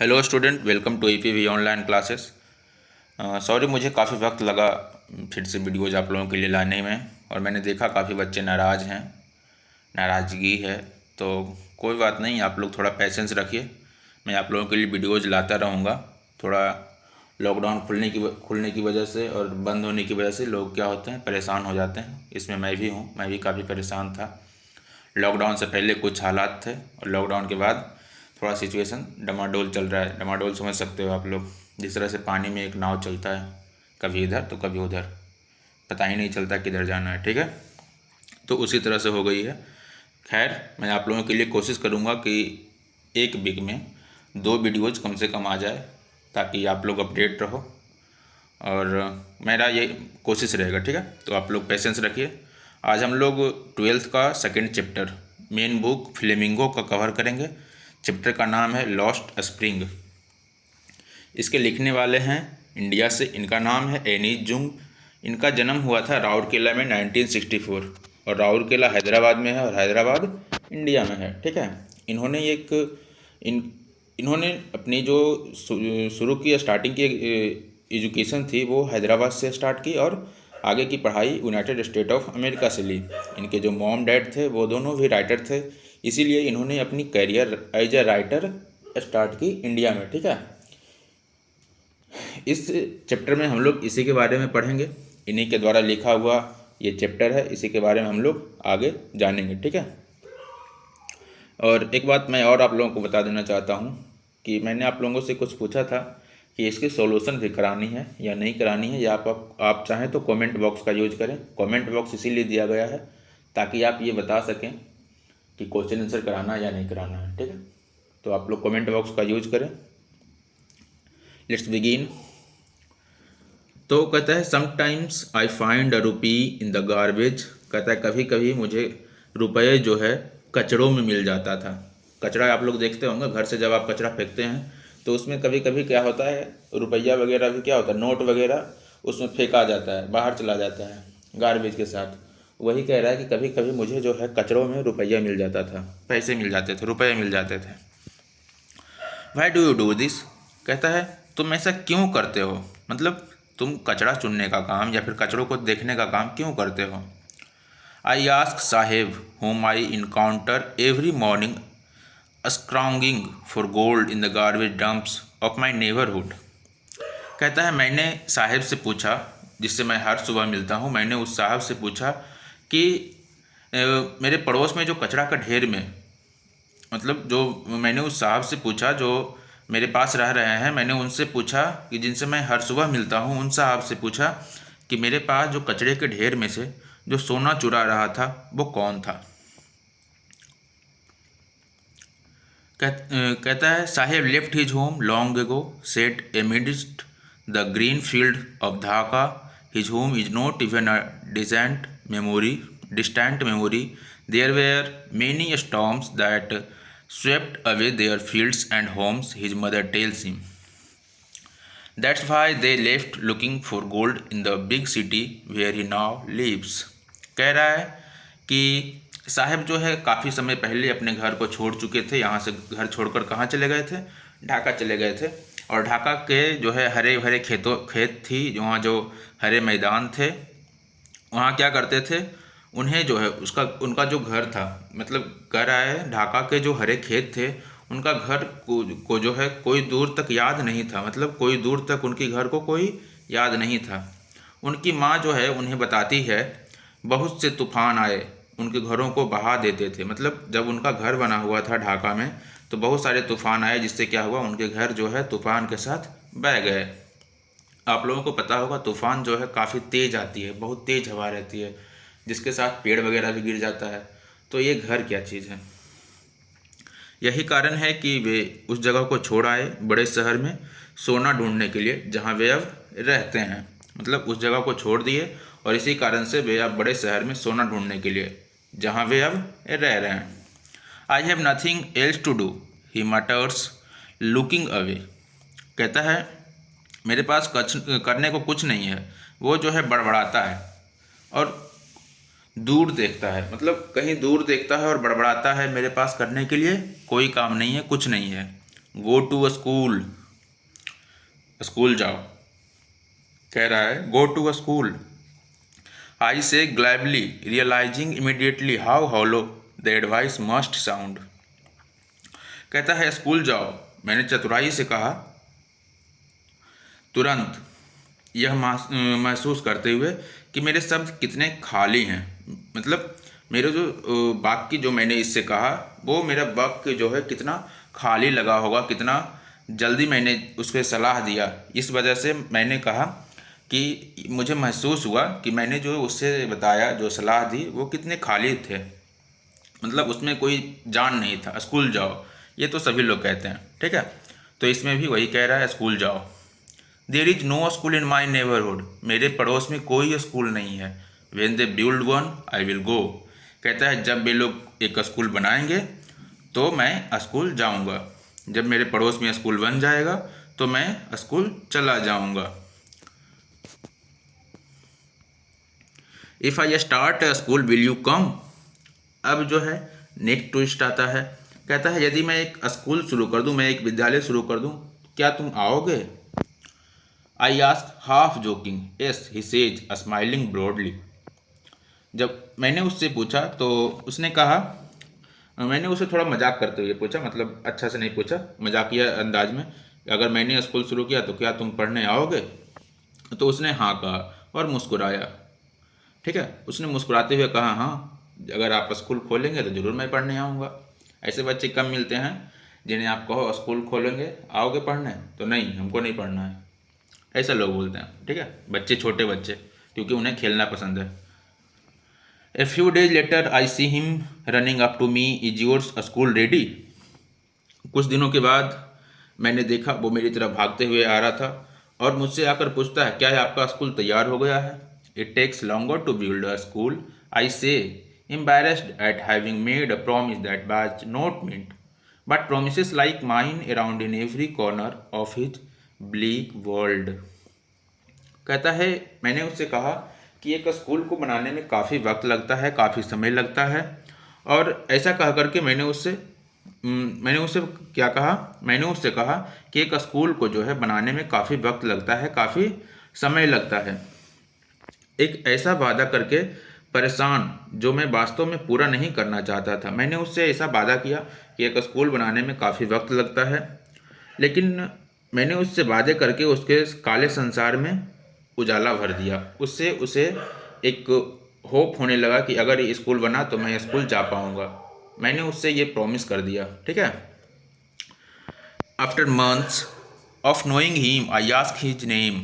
Hello student, welcome to EPV online classes. Sorry, मुझे काफ़ी वक्त लगा फिर से वीडियोज़ आप लोगों के लिए लाने में, और मैंने देखा काफ़ी बच्चे नाराज़ हैं, नाराज़गी है। तो कोई बात नहीं, आप लोग थोड़ा पेशेंस रखिए। मैं आप लोगों के लिए वीडियोज़ लाता रहूँगा। थोड़ा लॉकडाउन खुलने की वजह से और बंद होने की वजह से लोग क्या होते हैं, परेशान हो जाते हैं। इसमें मैं भी हूँ, मैं भी काफ़ी परेशान था। लॉकडाउन से पहले कुछ हालात थे और लॉकडाउन के बाद थोड़ा सिचुएशन डमाडोल चल रहा है। डमाडोल समझ सकते हो आप लोग, जिस तरह से पानी में एक नाव चलता है, कभी इधर तो कभी उधर, पता ही नहीं चलता किधर जाना है। ठीक है, तो उसी तरह से हो गई है। खैर, मैं आप लोगों के लिए कोशिश करूँगा कि एक वीक में 2 वीडियोज़ कम से कम आ जाए, ताकि आप लोग अपडेट रहो, और मेरा ये कोशिश रहेगा। ठीक है, तो आप लोग पेशेंस रखिए। आज हम लोग 12th का second chapter, main book flamingo का कवर करेंगे। चैप्टर का नाम है लॉस्ट स्प्रिंग। इसके लिखने वाले हैं इंडिया से, इनका नाम है एनी जुंग। इनका जन्म हुआ था राउरकेला में 1964, और राउरकेला हैदराबाद में है और हैदराबाद इंडिया में है। ठीक है, इन्होंने एक इन इन्होंने अपनी जो शुरू की स्टार्टिंग की एजुकेशन थी वो हैदराबाद से स्टार्ट की, और आगे की पढ़ाई यूनाइटेड स्टेट ऑफ अमेरिका से ली। इनके जो मॉम डैड थे वो दोनों भी राइटर थे, इसीलिए इन्होंने अपनी career as a writer start की इंडिया में। ठीक है, इस चैप्टर में हम लोग इसी के बारे में पढ़ेंगे। इन्हीं के द्वारा लिखा हुआ ये चैप्टर है, इसी के बारे में हम लोग आगे जानेंगे। ठीक है, और एक बात मैं और आप लोगों को बता देना चाहता हूँ कि मैंने आप लोगों से कुछ पूछा था कि इसकी सॉल्यूशन भी करानी है या नहीं करानी है, या आप चाहें तो कमेंट बॉक्स का यूज करें। कमेंट बॉक्स इसीलिए दिया गया है ताकि आप ये बता सकें कि क्वेश्चन आंसर कराना है या नहीं कराना है। ठीक है, तो आप लोग कमेंट बॉक्स का यूज करें। Let's begin. तो कहता है sometimes I find a rupee in the garbage. कहता है कभी कभी मुझे रुपये जो है कचड़ों में मिल जाता था। कचरा आप लोग देखते होंगे, घर से जब आप कचरा फेंकते हैं तो उसमें कभी कभी क्या होता है, रुपया वगैरह भी क्या होता है, नोट वगैरह उसमें फेंका जाता है, बाहर चला जाता है गार्बेज के साथ। वही कह रहा है कि कभी कभी मुझे जो है कचड़ों में रुपया मिल जाता था, पैसे मिल जाते थे, रुपये मिल जाते थे। Why do you do this. कहता है तुम ऐसा क्यों करते हो, मतलब तुम कचरा चुनने का काम या फिर कचरों को देखने का काम क्यों करते हो। I ask Saheb home I encounter every morning scrounging for gold in the garbage dumps of my neighbourhood. कहता है मैंने साहेब से पूछा, जिससे मैं हर सुबह मिलता हूँ, मैंने उस साहब से पूछा कि मेरे पड़ोस में जो कचरा का ढेर में, मतलब जो मैंने उस साहब से पूछा जो मेरे पास रह रहे हैं, मैंने उनसे पूछा कि जिनसे मैं हर सुबह मिलता हूँ, उन साहब से पूछा कि मेरे पास जो कचरे के ढेर में से जो सोना चुरा रहा था वो कौन था। कहता है Saheb left his home long ago set amidst the green field of Dhaka. His home is not even a distant memory. There were many storms that swept away their fields and homes, his mother tells him. That's why they left looking for gold in the big city where he now lives. कह रहा है कि साहब जो है काफ़ी समय पहले अपने घर को छोड़ चुके थे। यहाँ से घर छोड़कर कहाँ चले गए थे, ढाका चले गए थे। और ढाका के जो है हरे भरे खेत थी, वहाँ जो हरे मैदान थे, वहाँ क्या करते थे, उन्हें जो है उनका जो घर था, मतलब कह रहा है ढाका के जो हरे खेत थे, उनका घर को जो है कोई दूर तक याद नहीं था, मतलब कोई दूर तक उनके घर को कोई याद नहीं था। उनकी माँ जो है उन्हें बताती है बहुत से तूफान आए, उनके घरों को बहा देते थे। मतलब जब उनका घर बना हुआ था ढाका में तो बहुत सारे तूफान आए, जिससे क्या हुआ, उनके घर जो है तूफान के साथ बह गए। आप लोगों को पता होगा तूफ़ान जो है काफ़ी तेज़ आती है, बहुत तेज़ हवा रहती है, जिसके साथ पेड़ वगैरह भी गिर जाता है। तो ये घर क्या चीज़ है। यही कारण है कि वे उस जगह को छोड़ आए बड़े शहर में सोना ढूंढने के लिए, जहाँ वे अब रहते हैं। मतलब उस जगह को छोड़ दिए और इसी कारण से वे अब बड़े शहर में सोना ढूंढने के लिए, जहाँ वे अब रह रहे हैं। I have nothing else to do he mutters looking away. कहता है मेरे पास करने को कुछ नहीं है। वो जो है बड़बड़ाता है और दूर देखता है, मतलब कहीं दूर देखता है और बड़बड़ाता है, मेरे पास करने के लिए कोई काम नहीं है, कुछ नहीं है। Go to a school, school जाओ, कह रहा है go to a school. I say gladly realising immediately how hollow the advice must sound. कहता है स्कूल जाओ, मैंने चतुराई से कहा, तुरंत यह महसूस करते हुए कि मेरे शब्द कितने खाली हैं। मतलब मेरे जो वाक्य जो मैंने इससे कहा वो मेरा वाक्य जो है कितना खाली लगा होगा, कितना जल्दी मैंने उसको सलाह दिया। इस वजह से मैंने कहा कि मुझे महसूस हुआ कि मैंने जो उससे बताया, जो सलाह दी, वो कितने खाली थे। मतलब उसमें कोई जान नहीं था। स्कूल जाओ ये तो सभी लोग कहते हैं, ठीक है। तो इसमें भी वही कह रहा है स्कूल जाओ। There is no school in my neighbourhood, मेरे पड़ोस में कोई स्कूल नहीं है। When they build one I will go, कहता है जब वे लोग एक स्कूल बनाएंगे तो मैं स्कूल जाऊंगा। जब मेरे पड़ोस में स्कूल बन जाएगा तो मैं स्कूल चला जाऊंगा। If I start school will you come, अब जो है नेक्स्ट ट्विस्ट आता है। कहता है यदि मैं एक स्कूल शुरू कर दूं, मैं एक विद्यालय शुरू कर दूं, क्या तुम आओगे? I ask half joking, yes he says smiling broadly. जब मैंने उससे पूछा तो उसने कहा, मैंने उसे थोड़ा मजाक करते हुए पूछा, मतलब अच्छा से नहीं पूछा, मजाकिया अंदाज में, अगर मैंने स्कूल शुरू किया तो क्या तुम पढ़ने आओगे? तो उसने हाँ कहा और मुस्कुराया, ठीक है। उसने मुस्कुराते हुए कहा हाँ, अगर आप स्कूल खोलेंगे तो ज़रूर मैं पढ़ने आऊँगा। ऐसे बच्चे कम मिलते हैं जिन्हें आप कहो स्कूल खोलेंगे आओगे पढ़ने, तो नहीं हमको नहीं पढ़ना है, ऐसा लोग बोलते हैं, ठीक है। बच्चे, छोटे बच्चे, क्योंकि उन्हें खेलना पसंद है। A few days later I see him running up to me, is yours school ready. कुछ दिनों के बाद मैंने देखा वो मेरी तरफ भागते हुए आ रहा था और मुझसे आकर पूछता है क्या है आपका स्कूल तैयार हो गया है? It takes longer to build a school, I say, embarrassed at having made a promise that was not meant, but promises like mine around in every corner of his bleak world। कहता है मैंने उससे कहा कि एक school को बनाने में काफ़ी वक्त लगता है, काफ़ी समय लगता है, और ऐसा कह करके मैंने उससे क्या कहा, मैंने उससे कहा कि एक स्कूल को जो है बनाने में काफ़ी वक्त लगता है, काफ़ी समय लगता है, एक ऐसा वादा करके परेशान जो मैं वास्तव में पूरा नहीं करना चाहता था। मैंने उससे ऐसा वादा किया कि एक स्कूल बनाने में काफ़ी वक्त लगता है, लेकिन मैंने उससे वादे करके उसके काले संसार में उजाला भर दिया। उससे उसे एक होप होने लगा कि अगर ये स्कूल बना तो मैं स्कूल जा पाऊँगा। मैंने उससे ये प्रॉमिस कर दिया, ठीक है। After months of knowing him I ask his name,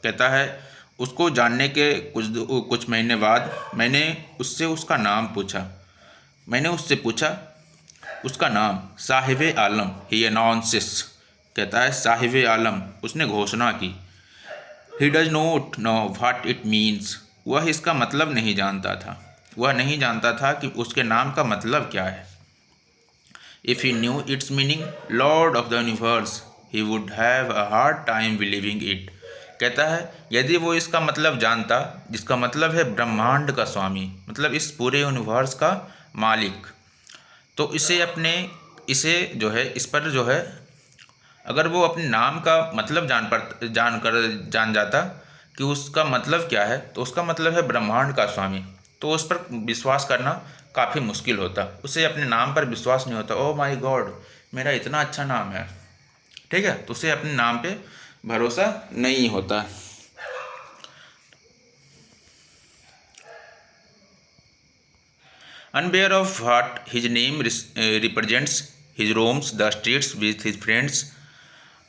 कहता है उसको जानने के कुछ महीने बाद मैंने उससे उसका नाम पूछा। मैंने उससे पूछा उसका नाम, साहिब आलम, ही अनाउंसेस, कहता है साहिब आलम, उसने घोषणा की। He does not know what it means, वह इसका मतलब नहीं जानता था। वह नहीं जानता था कि उसके नाम का मतलब क्या है। If he new it's meaning, Lord of the universe, he would have a hard time believing it, कहता है यदि वो इसका मतलब जानता, जिसका मतलब है ब्रह्मांड का स्वामी, मतलब इस पूरे यूनिवर्स का मालिक, तो इसे जो है इस पर जो है अगर वो अपने नाम का मतलब जान जाता कि उसका मतलब क्या है, तो उसका मतलब है ब्रह्मांड का स्वामी, तो उस पर विश्वास करना काफ़ी मुश्किल होता। उसे अपने नाम पर विश्वास नहीं होता। ओह माय गॉड, मेरा इतना अच्छा नाम है, ठीक है, तो उसे अपने नाम पे भरोसा नहीं होता। Unaware of what his name represents, he roams the streets with his friends,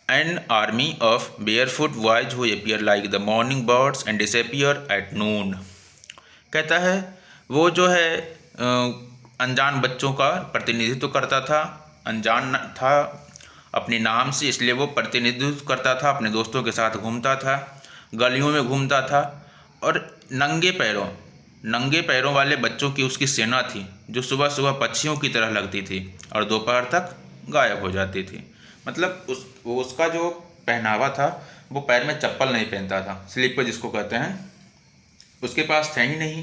an army of barefoot boys who appear like the morning birds and disappear at noon। कहता है वो जो है अनजान बच्चों का प्रतिनिधित्व करता था, अनजान था अपने नाम से, इसलिए वो प्रतिनिधित्व करता था, अपने दोस्तों के साथ घूमता था, गलियों में घूमता था, और नंगे पैरों वाले बच्चों की उसकी सेना थी जो सुबह सुबह पक्षियों की तरह लगती थी और दोपहर तक गायब हो जाती थी। मतलब उसका जो पहनावा था, वो पैर में चप्पल नहीं पहनता था, स्लीपर जिसको कहते हैं, उसके पास था ही नहीं,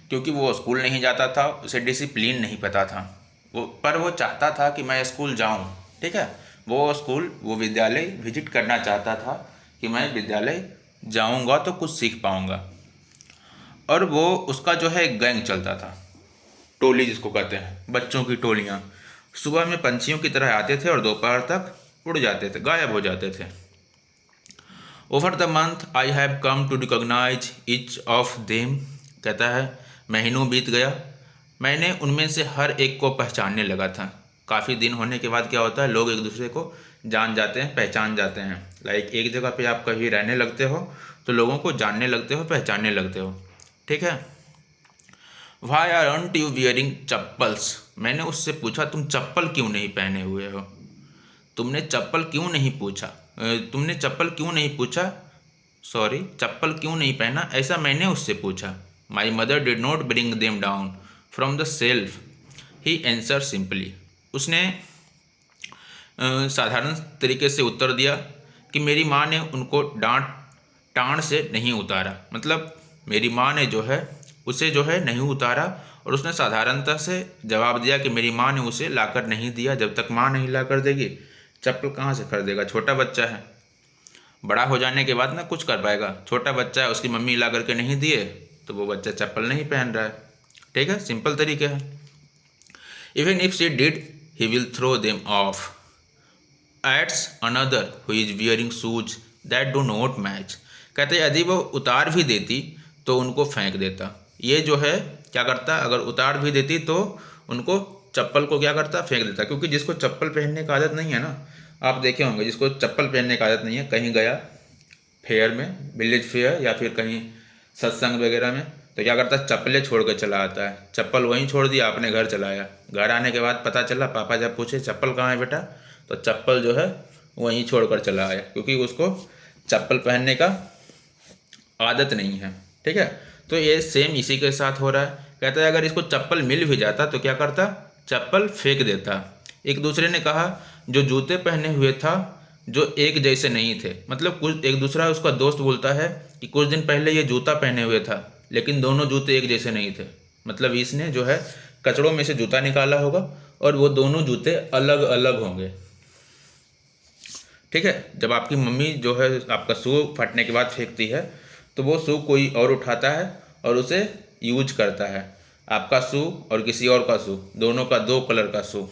क्योंकि वो स्कूल नहीं जाता था, उसे डिसिप्लिन नहीं पता था। वो चाहता था कि मैं स्कूल जाऊं, ठीक है, वो विद्यालय विजिट करना चाहता था कि मैं विद्यालय जाऊंगा तो कुछ सीख पाऊंगा। और वो उसका जो है एक गैंग चलता था, टोली जिसको कहते हैं, बच्चों की टोलियाँ। सुबह में पंछियों की तरह आते थे और दोपहर तक उड़ जाते थे, गायब हो जाते थे। Over the month I have come to recognise each of them, कहता है महीनों बीत गया, मैंने उनमें से हर एक को पहचानने लगा था। काफ़ी दिन होने के बाद क्या होता है, लोग एक दूसरे को जान जाते हैं, पहचान जाते हैं। लाइक एक जगह पे आप कहीं रहने लगते हो तो लोगों को जानने लगते हो, पहचानने लगते हो, ठीक है। Why aren't you wearing chappals, मैंने उससे पूछा तुम चप्पल क्यों नहीं पहने हुए हो। तुमने चप्पल क्यों नहीं पूछा तुमने चप्पल क्यों नहीं पूछा सॉरी चप्पल क्यों नहीं पहना, ऐसा मैंने उससे पूछा। My mother did not bring them down from the self, he answer simply, उसने साधारण तरीके से उत्तर दिया कि मेरी माँ ने उनको टाँड से नहीं उतारा। मतलब मेरी माँ ने जो है उसे जो है नहीं उतारा, और उसने साधारणता से जवाब दिया कि मेरी माँ ने उसे लाकर नहीं दिया। जब तक माँ नहीं लाकर देगी चप्पल कहाँ से खरीदेगा, छोटा बच्चा है, बड़ा हो जाने के बाद ना कुछ कर पाएगा। छोटा बच्चा है, उसकी मम्मी ला करके नहीं दिए तो वो बच्चा चप्पल नहीं पहन रहा है, ठीक है, सिंपल तरीके है। Even if she did he will throw them off एट्स another who is wearing shoes that do not match, कहते यदि वो उतार भी देती तो उनको फेंक देता। ये जो है क्या करता, अगर उतार भी देती तो उनको चप्पल को क्या करता, फेंक देता। क्योंकि जिसको चप्पल पहनने की आदत नहीं है ना, आप देखे होंगे जिसको चप्पल पहनने की आदत नहीं है, कहीं गया फेयर में, विलेज फेयर या फिर कहीं सत्संग वगैरह में, तो क्या करता है चप्पलें छोड़ कर चला आता है। चप्पल वहीं छोड़ दिया, अपने घर चला आया। घर आने के बाद पता चला, पापा जब पूछे चप्पल कहाँ है बेटा, तो चप्पल जो है वहीं छोड़ कर चला आया, क्योंकि उसको चप्पल पहनने का आदत नहीं है, ठीक है। तो ये सेम इसी के साथ हो रहा है। कहता है अगर इसको चप्पल मिल भी जाता तो क्या करता, चप्पल फेंक देता। एक दूसरे ने कहा जो जूते पहने हुए था जो एक जैसे नहीं थे। मतलब कुछ एक दूसरा उसका दोस्त बोलता है कि कुछ दिन पहले ये जूता पहने हुए था लेकिन दोनों जूते एक जैसे नहीं थे। मतलब इसने जो है कचड़ों में से जूता निकाला होगा और वो दोनों जूते अलग अलग होंगे, ठीक है। जब आपकी मम्मी जो है आपका शू फटने के बाद फेंकती है तो वो शू कोई और उठाता है और उसे यूज करता है। आपका शू और किसी और का शू, दोनों का दो कलर का शू।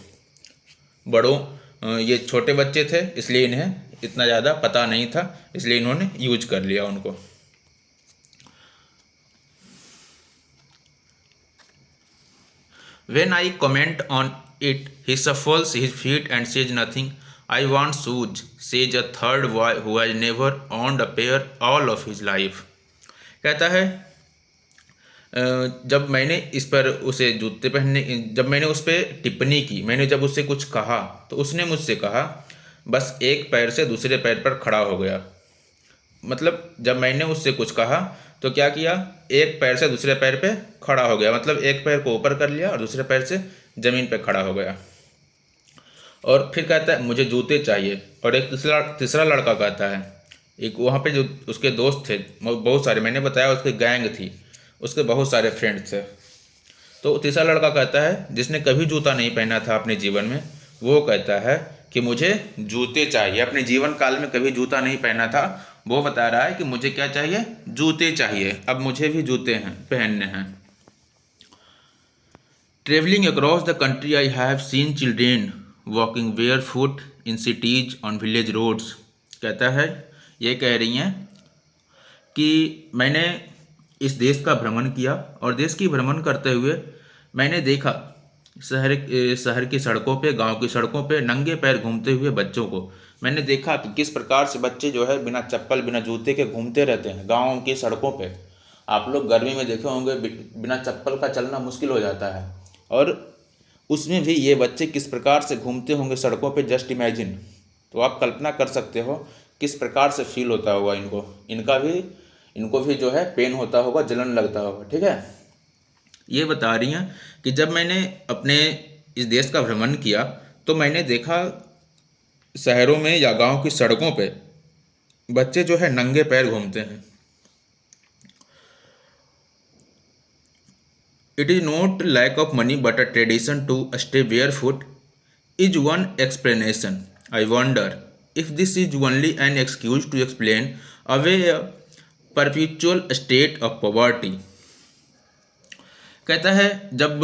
ये छोटे बच्चे थे इसलिए इन्हें इतना ज़्यादा पता नहीं था, इसलिए इन्होंने यूज कर लिया उनको। When I comment on it, he shuffles his feet and says nothing. I want shoes, says a third boy who has never owned a pair all of his life. कहता है जब मैंने इस पर उसे जूते पहनने जब मैंने उस पर टिप्पणी की, मैंने जब उससे कुछ कहा तो उसने मुझसे कहा बस एक पैर से दूसरे पैर पर खड़ा हो गया। मतलब जब मैंने उससे कुछ कहा तो क्या किया, एक पैर से दूसरे पैर पे खड़ा हो गया। मतलब एक पैर को ऊपर कर लिया और दूसरे पैर से ज़मीन पे खड़ा हो गया। और फिर कहता है मुझे जूते चाहिए। और एक तीसरा लड़का कहता है, एक वहाँ पे जो उसके दोस्त थे बहुत सारे, मैंने बताया उसकी गैंग थी, उसके बहुत सारे फ्रेंड्स थे। तो तीसरा लड़का कहता है जिसने कभी जूता नहीं पहना था अपने जीवन में, वो कहता है कि मुझे जूते चाहिए। अपने जीवन काल में कभी जूता नहीं पहना था, वो बता रहा है कि मुझे क्या चाहिए, जूते चाहिए। अब मुझे भी जूते पहनने हैं। Travelling across the country I have seen children walking bare foot in cities on village roads, कहता है ये कह रही हैं कि मैंने इस देश का भ्रमण किया और देश की भ्रमण करते हुए मैंने देखा शहर की सड़कों पे, गांव की सड़कों पे नंगे पैर घूमते हुए बच्चों को। मैंने देखा कि किस प्रकार से बच्चे जो है बिना चप्पल बिना जूते के घूमते रहते हैं गांव की सड़कों पे। आप लोग गर्मी में देखे होंगे बिना चप्पल का चलना मुश्किल हो जाता है, और उसमें भी ये बच्चे किस प्रकार से घूमते होंगे सड़कों पे, जस्ट इमेजिन। तो आप कल्पना कर सकते हो किस प्रकार से फील होता होगा इनको। इनको भी जो है पेन होता होगा, जलन लगता होगा, ठीक है। ये बता रही हैं कि जब मैंने अपने इस देश का भ्रमण किया तो मैंने देखा शहरों में या गांव की सड़कों पे बच्चे जो है नंगे पैर घूमते हैं। It is not lack of money but a tradition to stay bare foot is one explanation. I wonder if this is only an excuse to explain away a perpetual state of poverty. कहता है जब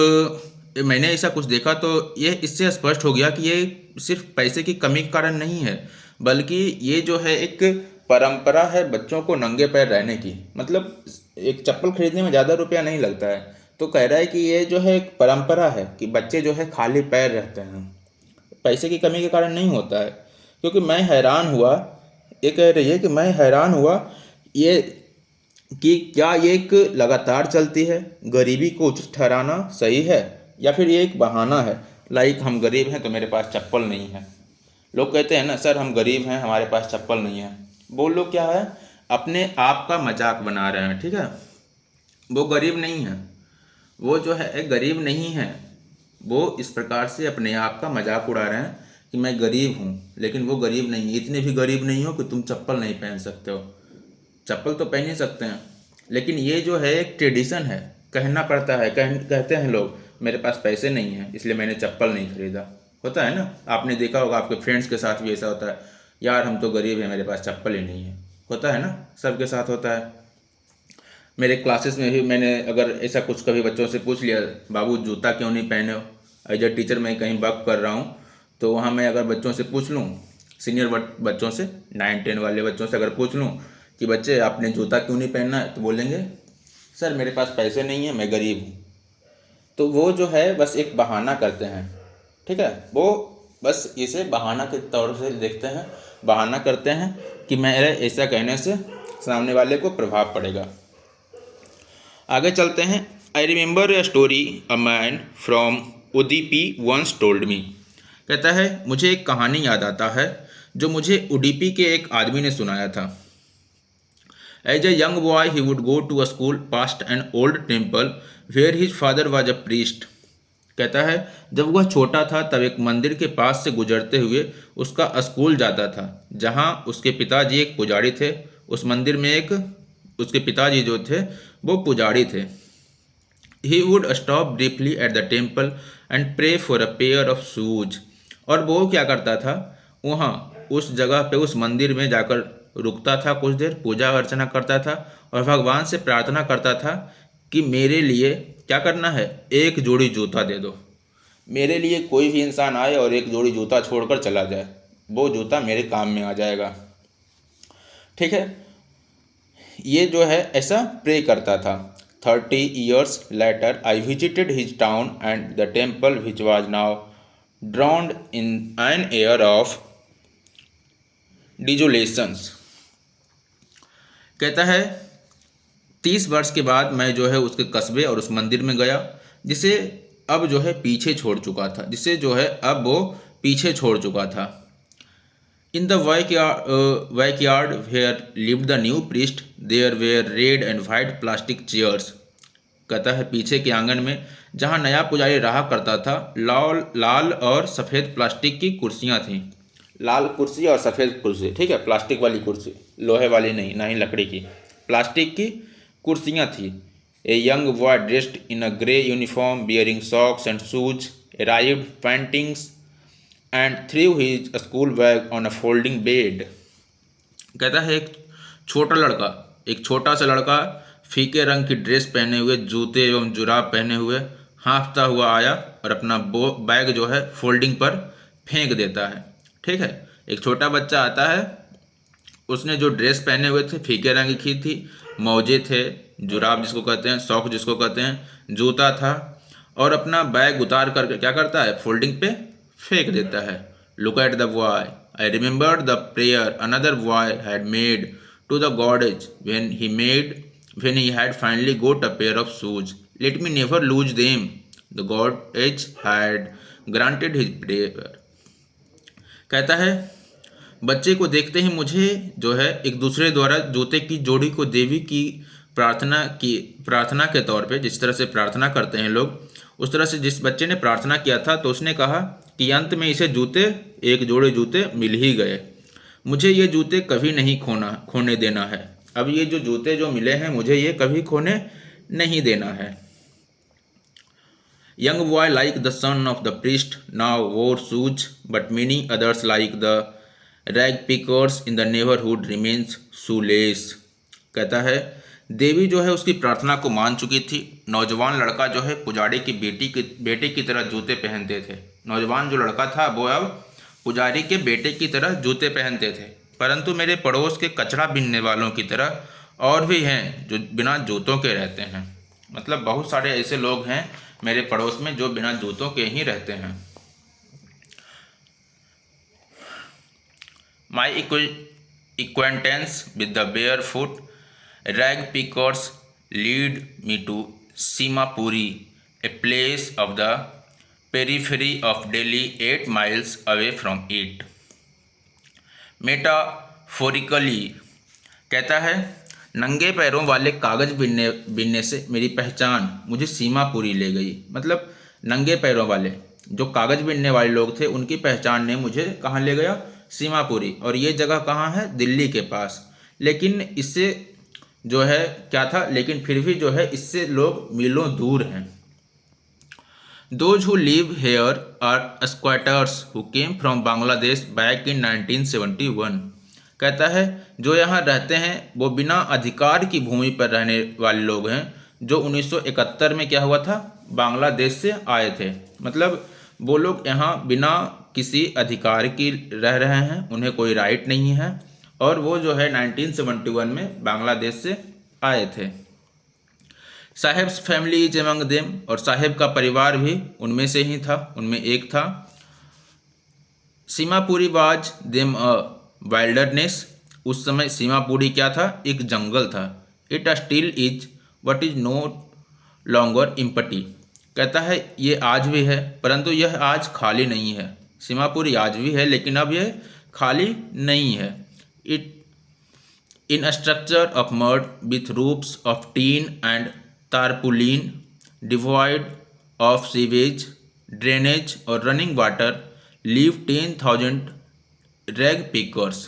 मैंने ऐसा कुछ देखा तो ये इससे स्पष्ट हो गया कि ये सिर्फ पैसे की कमी के कारण नहीं है, बल्कि ये जो है एक परंपरा है बच्चों को नंगे पैर रहने की। मतलब एक चप्पल खरीदने में ज़्यादा रुपया नहीं लगता है, तो कह रहा है कि ये जो है एक परंपरा है कि बच्चे जो है खाली पैर रहते हैं, पैसे की कमी के कारण नहीं होता है। क्योंकि मैं हैरान हुआ, ये कह रही है कि मैं हैरान हुआ ये कि क्या ये एक लगातार चलती है, गरीबी को उचित ठहराना सही है, या फिर ये एक बहाना है। लाइक हम गरीब हैं तो मेरे पास चप्पल नहीं है। लोग कहते हैं ना, सर हम गरीब हैं हमारे पास चप्पल नहीं है। वो लोग क्या है, अपने आप का मजाक बना रहे हैं, ठीक है। वो गरीब नहीं है, वो जो है गरीब नहीं है, वो इस प्रकार से अपने आप का मजाक उड़ा रहे हैं कि मैं गरीब हूँ, लेकिन वो गरीब नहीं है। इतने भी गरीब नहीं हो कि तुम चप्पल नहीं पहन सकते हो। चप्पल तो पहन ही सकते हैं, लेकिन ये जो है एक ट्रेडिशन है, कहना पड़ता है। कहते हैं लोग मेरे पास पैसे नहीं हैं इसलिए मैंने चप्पल नहीं खरीदा। होता है ना, आपने देखा होगा आपके फ्रेंड्स के साथ भी ऐसा होता है, यार हम तो गरीब हैं मेरे पास चप्पल ही नहीं है। होता है ना, सबके साथ होता है। मेरे क्लासेस में भी मैंने अगर ऐसा कुछ कभी बच्चों से पूछ लिया, बाबू जूता क्यों नहीं पहने हो। एज अ टीचर मैं कहीं वर्क कर रहा हूँ तो वहाँ मैं अगर बच्चों से पूछ लूँ, सीनियर बच्चों से, 9-10 वाले बच्चों से अगर पूछ लूँ कि बच्चे आपने जूता क्यों नहीं पहनना है, तो बोलेंगे सर मेरे पास पैसे नहीं है, मैं गरीब हूँ। तो वो जो है बस एक बहाना करते हैं, ठीक है। वो बस इसे बहाना के तौर से देखते हैं, बहाना करते हैं कि मेरे ऐसा कहने से सामने वाले को प्रभाव पड़ेगा। आगे चलते हैं। I remember a story a man from Udupi once told me. कहता है मुझे एक कहानी याद आता है जो मुझे उडुपी के एक आदमी ने सुनाया था। As a young boy, he would go to a school past an old temple where his father was a priest. कहता है जब वह छोटा था तब एक मंदिर के पास से गुजरते हुए उसका स्कूल जाता था जहाँ उसके पिताजी एक पुजारी थे। उस मंदिर में एक उसके पिताजी जो थे वो पुजारी थे। He would stop briefly at the temple and pray for a pair of shoes. और वो क्या करता था, वहाँ उस जगह पे उस मंदिर में जाकर रुकता था, कुछ देर पूजा अर्चना करता था और भगवान से प्रार्थना करता था कि मेरे लिए क्या करना है, एक जोड़ी जूता दे दो। मेरे लिए कोई भी इंसान आए और एक जोड़ी जूता छोड़कर चला जाए, वो जूता मेरे काम में आ जाएगा, ठीक है। ये जो है ऐसा प्रे करता था। 30 years later, I visited his town and the temple, which was now drowned in an air of desolations. कहता है 30 वर्ष के बाद मैं जो है उसके कस्बे और उस मंदिर में गया जिसे अब जो है पीछे छोड़ चुका था, जिसे जो है अब वो पीछे छोड़ चुका था। In the backyard where lived the new priest, there were red and white plastic chairs. कहता है पीछे के आंगन में जहाँ नया पुजारी रहा करता था, लाल और सफ़ेद प्लास्टिक की कुर्सियाँ थीं। लाल कुर्सी और सफ़ेद कुर्सी, ठीक है, प्लास्टिक वाली कुर्सी, लोहे वाली नहीं, ना ही लकड़ी की, प्लास्टिक की कुर्सियाँ थी। A young boy dressed in a grey uniform, bearing socks and shoes, arrived panting and threw his school bag on a folding bed. कहता है एक छोटा सा लड़का फीके रंग की ड्रेस पहने हुए, जूते एवं जुराब पहने हुए हाँफता हुआ आया और अपना बैग जो है फोल्डिंग पर फेंक देता है, ठीक है। एक छोटा बच्चा आता है, उसने जो ड्रेस पहने हुए थे फीके रंग की थी, मौजे थे, जुराब जिसको कहते हैं, सॉक्स जिसको कहते हैं, जूता था, और अपना बैग उतार कर क्या करता है, फोल्डिंग पे फेंक देता है। Look at the boy, I remembered the prayer another boy had made to the goddess when he had finally got a pair of shoes. Let me never lose them. The goddess had granted his prayer. कहता है बच्चे को देखते ही मुझे जो है एक दूसरे द्वारा जूते की जोड़ी को देवी की प्रार्थना के तौर पे, जिस तरह से प्रार्थना करते हैं लोग, उस तरह से जिस बच्चे ने प्रार्थना किया था तो उसने कहा कि अंत में इसे एक जोड़े जूते मिल ही गए। मुझे ये जूते कभी नहीं खोने देना है। अब ये जो जूते जो मिले हैं मुझे ये कभी खोने नहीं देना है। Young boy like the son of the priest now wore shoes but many others like the rag pickers in the neighbourhood remains shoeless. कहता है देवी जो है उसकी प्रार्थना को मान चुकी थी। नौजवान लड़का जो है पुजारी की बेटे की तरह जूते पहनते थे। नौजवान जो लड़का था वो अब पुजारी के बेटे की तरह जूते पहनते थे, परंतु मेरे पड़ोस के कचरा बीनने वालों की तरह और भी हैं जो बिना जूतों के रहते हैं। मतलब बहुत सारे ऐसे लोग हैं मेरे पड़ोस में जो बिना जूतों के ही रहते हैं। माई acquaintance with the barefoot rag pickers lead me to Simapuri, a place of the periphery of Delhi 8 miles away from it. Metaphorically कहता है नंगे पैरों वाले कागज बिनने से मेरी पहचान मुझे सीमापुरी ले गई। मतलब नंगे पैरों वाले जो कागज बिनने वाले लोग थे उनकी पहचान ने मुझे कहाँ ले गया, सीमापुरी। और ये जगह कहाँ है, दिल्ली के पास। लेकिन इससे जो है क्या था, लेकिन फिर भी जो है इससे लोग मीलों दूर हैं। Those who live here are squatters who came from Bangladesh back in 1971। कहता है जो यहाँ रहते हैं वो बिना अधिकार की भूमि पर रहने वाले लोग हैं जो 1971 में क्या हुआ था, बांग्लादेश से आए थे। मतलब वो लोग यहाँ बिना किसी अधिकार की रह रहे हैं, उन्हें कोई राइट नहीं है, और वो जो है 1971 में बांग्लादेश से आए थे। Saheb's family is among them, और साहेब का परिवार भी उनमें से ही था, उनमें एक था। Seemapuri was them a wilderness, उस समय सीमापुरी क्या था, एक जंगल था। It still is what is no longer empty. कहता है ये आज भी है, परंतु यह आज खाली नहीं है। सीमापुरी आज भी है लेकिन अब यह खाली नहीं है। It in a structure of mud with roofs of tin and tarpaulin, devoid of sewage, drainage or running water, live 10,000 rag pickers।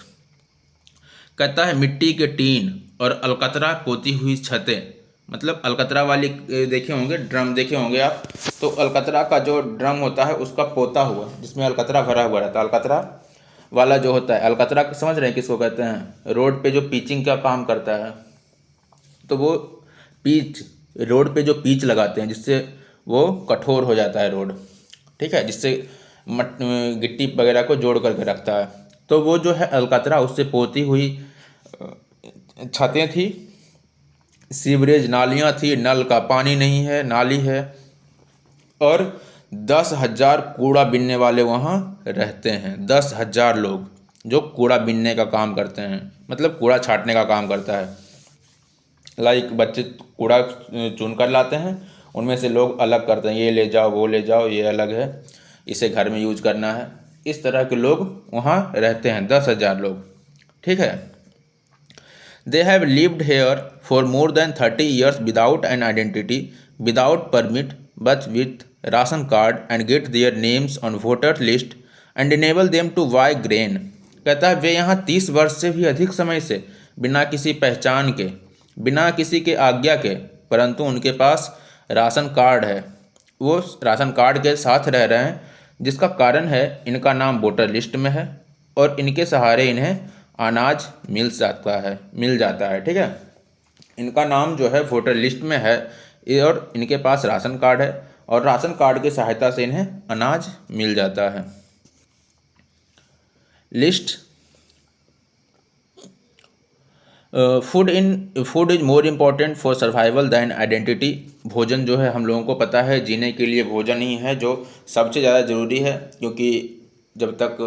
कहता है मिट्टी के टीन और अलकतरा पोती हुई छतें, मतलब अलकतरा वाली देखे होंगे, ड्रम देखे होंगे आप, तो अलकतरा का जो ड्रम होता है उसका पोता हुआ जिसमें अलकतरा भरा हुआ रहता है, अलकतरा वाला जो होता है। अलकतरा समझ रहे हैं किसको कहते हैं, रोड पे जो पिचिंग का काम करता है, तो वो पीच, रोड पे जो पीच लगाते हैं जिससे वो कठोर हो जाता है रोड, ठीक है, जिससे गिट्टी वगैरह को जोड़ करके रखता है। तो वो जो है अलकतरा उससे पोती हुई छतें थी, सीवरेज नालियाँ थी, नल का पानी नहीं है, नाली है, और 10,000 कूड़ा बीनने वाले वहाँ रहते हैं। 10,000 लोग जो कूड़ा बीनने का काम करते हैं, मतलब कूड़ा छांटने का काम करता है। लाइक बच्चे कूड़ा चुन कर लाते हैं, उनमें से लोग अलग करते हैं, ये ले जाओ, वो ले जाओ, ये अलग है, इसे घर में यूज करना है। इस तरह के लोग वहाँ रहते हैं, 10,000 लोग, ठीक है। They have lived here for more than 30 years without an identity, without permit, but with ration card and get their names on voter list and enable them to buy grain। कहता है वे यहाँ 30 वर्ष से भी अधिक समय से बिना किसी पहचान के, बिना किसी के आज्ञा के, परंतु उनके पास राशन कार्ड है, वो राशन कार्ड के साथ रह रहे हैं, जिसका कारण है इनका नाम वोटर लिस्ट में है और इनके सहारे इन्हें अनाज मिल जाता है, ठीक है। इनका नाम जो है वोटर लिस्ट में है और इनके पास राशन कार्ड है और राशन कार्ड की सहायता से इन्हें अनाज मिल जाता है। Least food is more important for survival than identity. भोजन जो है हम लोगों को पता है जीने के लिए भोजन ही है जो सबसे ज़्यादा ज़रूरी है, क्योंकि जब तक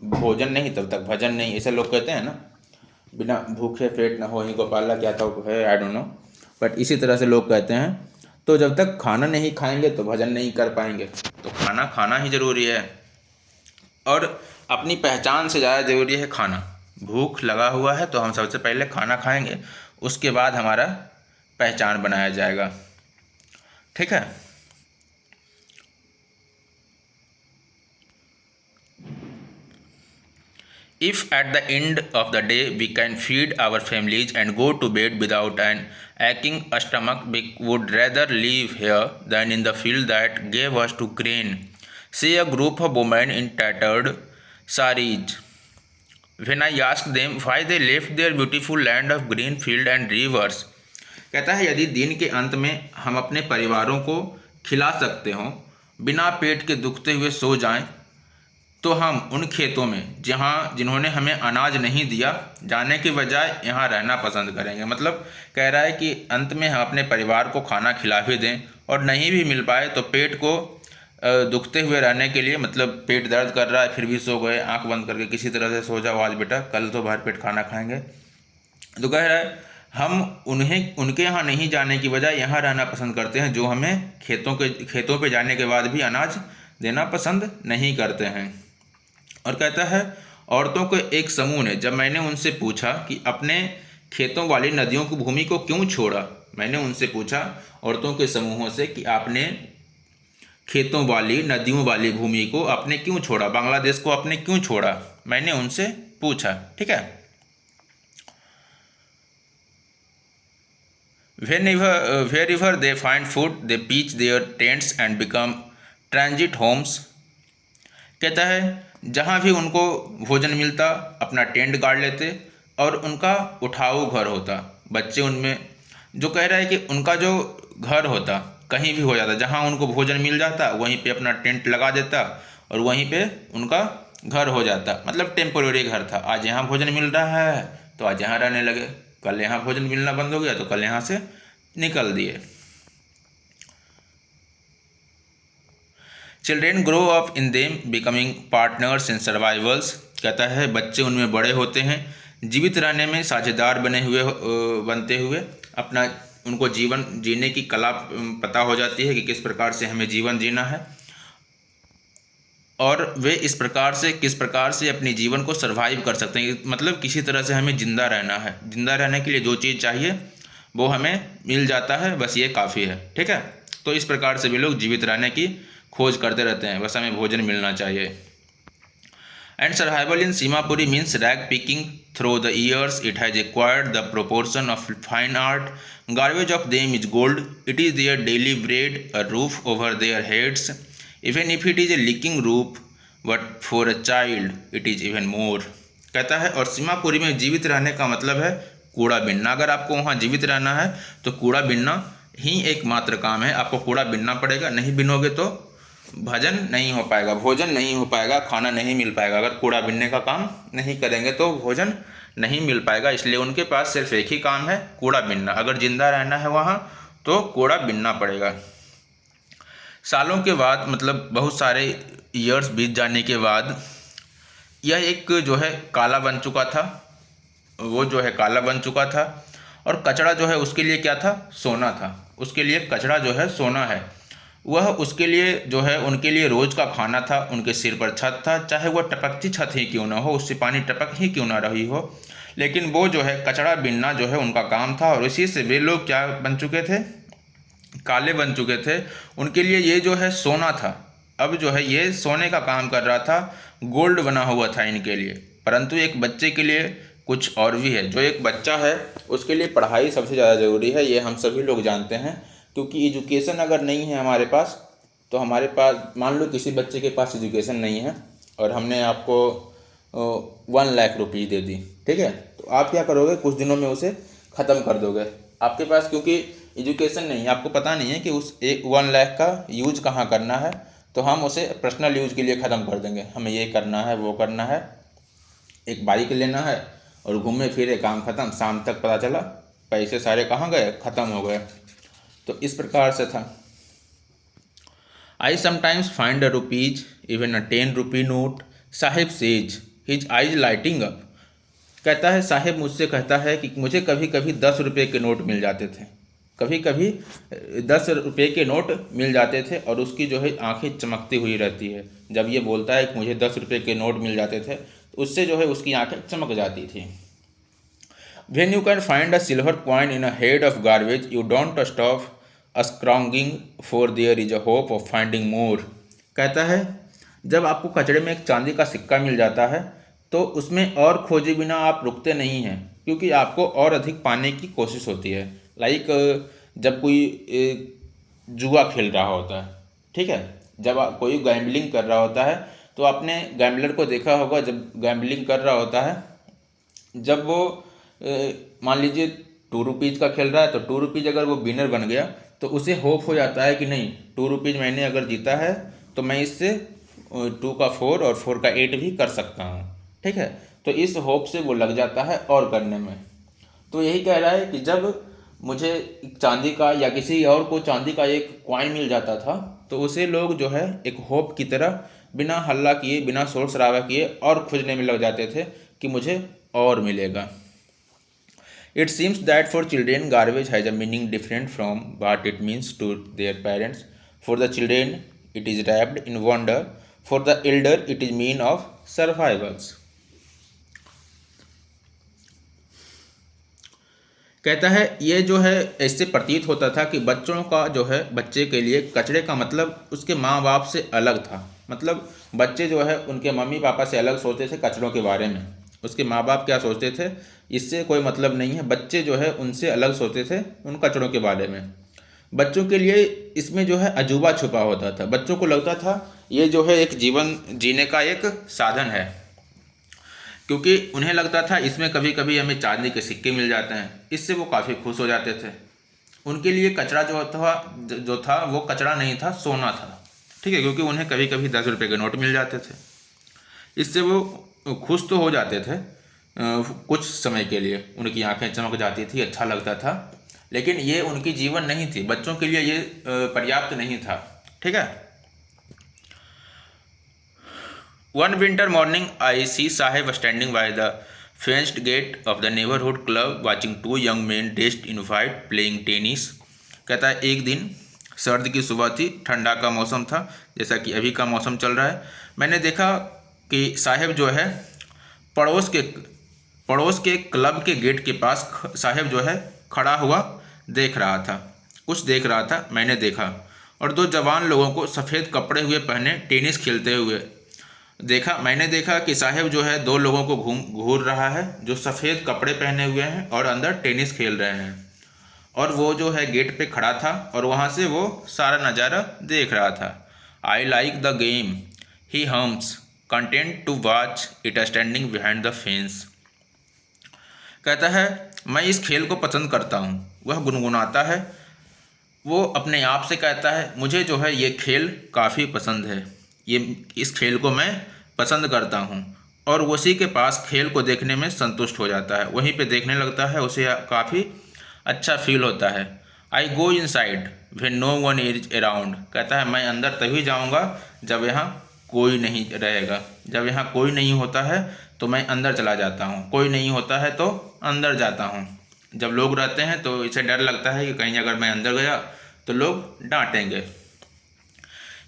भोजन नहीं तब तक भजन नहीं, ऐसे लोग कहते हैं ना, बिना भूखे पेट न हो ही गोपाला, क्या था है, आई डोंट नो, बट इसी तरह से लोग कहते हैं। तो जब तक खाना नहीं खाएंगे तो भजन नहीं कर पाएंगे, तो खाना खाना ही ज़रूरी है, और अपनी पहचान से ज़्यादा ज़रूरी है खाना। भूख लगा हुआ है तो हम सबसे पहले खाना खाएंगे, उसके बाद हमारा पहचान बनाया जाएगा, ठीक है। If at the end of the day we can feed our families and go to bed without an aching stomach, we would rather live here than in the field that gave us to grain. Say a group of women in tattered saris. When I asked them why they left their beautiful land of green field and rivers. कहता है यदि दिन के अंत में हम अपने परिवारों को खिला सकते हों, बिना पेट के दुखते हुए सो जाएं, तो हम उन खेतों में जिन्होंने हमें अनाज नहीं दिया जाने के बजाय यहाँ रहना पसंद करेंगे। मतलब कह रहा है कि अंत में हम अपने परिवार को खाना खिला भी दें और नहीं भी मिल पाए तो पेट को दुखते हुए रहने के लिए, मतलब पेट दर्द कर रहा है फिर भी सो गए, आंख बंद करके किसी तरह से सो जाओ आज बेटा, कल तो भर पेट खाना खाएंगे। तो कह रहा है हम उनके यहाँ नहीं जाने की बजाय यहाँ रहना पसंद करते हैं जो हमें खेतों पे जाने के बाद भी अनाज देना पसंद नहीं करते हैं। और कहता है औरतों के एक समूह ने, जब मैंने उनसे पूछा कि अपने खेतों वाली नदियों की भूमि को क्यों छोड़ा, मैंने उनसे पूछा औरतों के समूहों से कि आपने खेतों वाली नदियों वाली भूमि को आपने क्यों छोड़ा, बांग्लादेश को आपने क्यों छोड़ा, मैंने उनसे पूछा। ठीक है। Wherever they find food, they pitch their tents and become transit homes. कहता है जहाँ भी उनको भोजन मिलता अपना टेंट गाड़ लेते और उनका उठाऊ घर होता, बच्चे उनमें, जो कह रहा है कि उनका जो घर होता कहीं भी हो जाता, जहाँ उनको भोजन मिल जाता वहीं पे अपना टेंट लगा देता और वहीं पे उनका घर हो जाता। मतलब टेम्पोरेरी घर था, आज यहाँ भोजन मिल रहा है तो आज यहाँ रहने लगे, कल यहाँ भोजन मिलना बंद हो गया तो कल यहाँ से निकल दिए। Children grow up in them becoming partners in survivals. कहता है बच्चे उनमें बड़े होते हैं जीवित रहने में साझेदार बनते हुए अपना उनको जीवन जीने की कला पता हो जाती है कि किस प्रकार से हमें जीवन जीना है और वे किस प्रकार से अपने जीवन को सर्वाइव कर सकते हैं। मतलब किसी तरह से हमें ज़िंदा रहना है, ज़िंदा रहने के लिए जो चीज़ चाहिए वो हमें मिल जाता है, बस ये काफ़ी है। ठीक है। तो इस प्रकार से भी लोग जीवित रहने की खोज करते रहते हैं, बस हमें भोजन मिलना चाहिए। And survival in Seemapuri means rag picking through the years, it has acquired the proportion of fine art, garbage of them is gold, it is their daily bread, a roof over their heads, even if it is a leaking roof, but for a child it is even more. कहता है और सीमापुरी में जीवित रहने का मतलब है कूड़ा बिनना। अगर आपको वहाँ जीवित रहना है तो कूड़ा बिनना ही एकमात्र काम है, आपको कूड़ा बिनना पड़ेगा, नहीं बिनोगे तो भजन नहीं हो पाएगा, भोजन नहीं हो पाएगा, खाना नहीं मिल पाएगा। अगर कूड़ा बिनने का काम नहीं करेंगे तो भोजन नहीं मिल पाएगा, इसलिए उनके पास सिर्फ एक ही काम है, कूड़ा बिनना। अगर जिंदा रहना है वहाँ तो कूड़ा बिनना पड़ेगा। सालों के बाद, मतलब बहुत सारे ईयर्स बीत जाने के बाद यह एक जो है काला बन चुका था, वो जो है काला बन चुका था और कचरा जो है उसके लिए क्या था, सोना था। उसके लिए कचरा जो है सोना है, वह उसके लिए जो है उनके लिए रोज़ का खाना था, उनके सिर पर छत था, चाहे वह टपकती छत ही क्यों ना हो, उससे पानी टपक ही क्यों ना रही हो, लेकिन वो जो है कचरा बिनना जो है उनका काम था। और इसी से वे लोग क्या बन चुके थे, काले बन चुके थे। उनके लिए ये जो है सोना था, अब जो है ये सोने का काम कर रहा था, गोल्ड बना हुआ था इनके लिए। परंतु एक बच्चे के लिए कुछ और भी है। जो एक बच्चा है उसके लिए पढ़ाई सबसे ज़्यादा ज़रूरी है, ये हम सभी लोग जानते हैं, क्योंकि एजुकेशन अगर नहीं है हमारे पास तो हमारे पास, मान लो किसी बच्चे के पास एजुकेशन नहीं है और हमने आपको 1 लाख रुपये दे दी, ठीक है, तो आप क्या करोगे, कुछ दिनों में उसे ख़त्म कर दोगे। आपके पास क्योंकि एजुकेशन नहीं है, आपको पता नहीं है कि उस 1 लाख का यूज कहाँ करना है, तो हम उसे पर्सनल यूज के लिए ख़त्म कर देंगे। हमें ये करना है, वो करना है, एक बाइक लेना है और घूमे फिरे काम ख़त्म, शाम तक पता चला पैसे सारे कहाँ गए, ख़त्म हो गए। तो इस प्रकार से था। I sometimes find a rupees even a 10 rupee note, Sahib says his eyes lighting up. कहता है साहिब मुझसे कहता है कि मुझे कभी कभी 10 रुपये के नोट मिल जाते थे, कभी कभी 10 रुपये के नोट मिल जाते थे और उसकी जो है आंखें चमकती हुई रहती है। जब ये बोलता है कि मुझे 10 रुपये के नोट मिल जाते थे तो उससे जो है उसकी आंखें चमक जाती थी। When you can find a silver coin in a head of garbage, you don't stop scrounging, for there is a hope of finding more. कहता है जब आपको कचरे में एक चांदी का सिक्का मिल जाता है तो उसमें और खोजे बिना आप रुकते नहीं हैं, क्योंकि आपको और अधिक पाने की कोशिश होती है। लाइक जब कोई जुआ खेल रहा होता है, ठीक है, जब कोई गैम्बलिंग कर रहा होता है, तो आपने गैम्बलर को देखा होगा जब गैम्बलिंग कर रहा होता है, जब वो मान लीजिए 2 रुपीज़ का खेल रहा है, तो 2 रुपीज़ अगर वो विनर बन गया तो उसे होप हो जाता है कि नहीं, 2 रुपीज़ मैंने अगर जीता है तो मैं इससे 2 का 4 और 4 का 8 भी कर सकता हूँ, ठीक है। तो इस होप से वो लग जाता है और करने में। तो यही कह रहा है कि जब मुझे चांदी का या किसी और को चांदी का एक कॉइन मिल जाता था, तो उसे लोग जो है एक होप की तरह बिना हल्ला किए, बिना शोर शराबा किए और खोजने में लग जाते थे कि मुझे और मिलेगा। It seems that for children, garbage has a meaning different from what it means to their parents. For the children, it is wrapped in wonder. For the elder, it is mean of survivals. कहता है ये जो है, इससे प्रतीत होता था कि बच्चों का जो है, बच्चे के लिए कचरे का मतलब उसके माँ बाप से अलग था। मतलब बच्चे जो है उनके मम्मी पापा से अलग सोचते थे कचरों के बारे में। उसके माँ बाप क्या सोचते थे इससे कोई मतलब नहीं है, बच्चे जो है उनसे अलग सोचते थे उन कचरों के बारे में। बच्चों के लिए इसमें जो है अजूबा छुपा होता था। बच्चों को लगता था ये जो है एक जीवन जीने का एक साधन है, क्योंकि उन्हें लगता था इसमें कभी कभी हमें चांदी के सिक्के मिल जाते हैं, इससे वो काफ़ी खुश हो जाते थे। उनके लिए कचरा जो था वो कचरा नहीं था, सोना था, ठीक है, क्योंकि उन्हें कभी कभी 10 रुपये के नोट मिल जाते थे। इससे वो खुश तो हो जाते थे कुछ समय के लिए, उनकी आंखें चमक जाती थी, अच्छा लगता था, लेकिन ये उनकी जीवन नहीं थी। बच्चों के लिए ये पर्याप्त नहीं था, ठीक है। One winter morning, I see Sahib standing by the fenced gate of the neighborhood club watching 2 young men dressed in white playing tennis. कहता है एक दिन सर्द की सुबह थी, ठंडा का मौसम था, जैसा कि अभी का मौसम चल रहा है। मैंने देखा कि साहिब जो है पड़ोस के क्लब के गेट के पास साहिब जो है खड़ा हुआ देख रहा था, कुछ देख रहा था। मैंने देखा और 2 जवान लोगों को सफ़ेद कपड़े हुए पहने टेनिस खेलते हुए देखा। मैंने देखा कि साहिब जो है 2 लोगों को घूर रहा है जो सफ़ेद कपड़े पहने हुए हैं और अंदर टेनिस खेल रहे हैं, और वो जो है गेट पे खड़ा था और वहाँ से वो सारा नज़ारा देख रहा था। I like the game he hums content to watch it standing behind the fence. कहता है मैं इस खेल को पसंद करता हूँ। वह गुनगुनाता है, वो अपने आप से कहता है मुझे जो है ये खेल काफ़ी पसंद है, इस खेल को मैं पसंद करता हूँ। और उसी के पास खेल को देखने में संतुष्ट हो जाता है, वहीं पे देखने लगता है, उसे काफ़ी अच्छा फील होता है। I go inside when no one is around. कहता है मैं अंदर तभी जाऊँगा जब यहाँ कोई नहीं रहेगा। जब यहाँ कोई नहीं होता है तो मैं अंदर चला जाता हूँ, कोई नहीं होता है तो अंदर जाता हूँ। जब लोग रहते हैं तो इसे डर लगता है कि कहीं अगर मैं अंदर गया तो लोग डांटेंगे।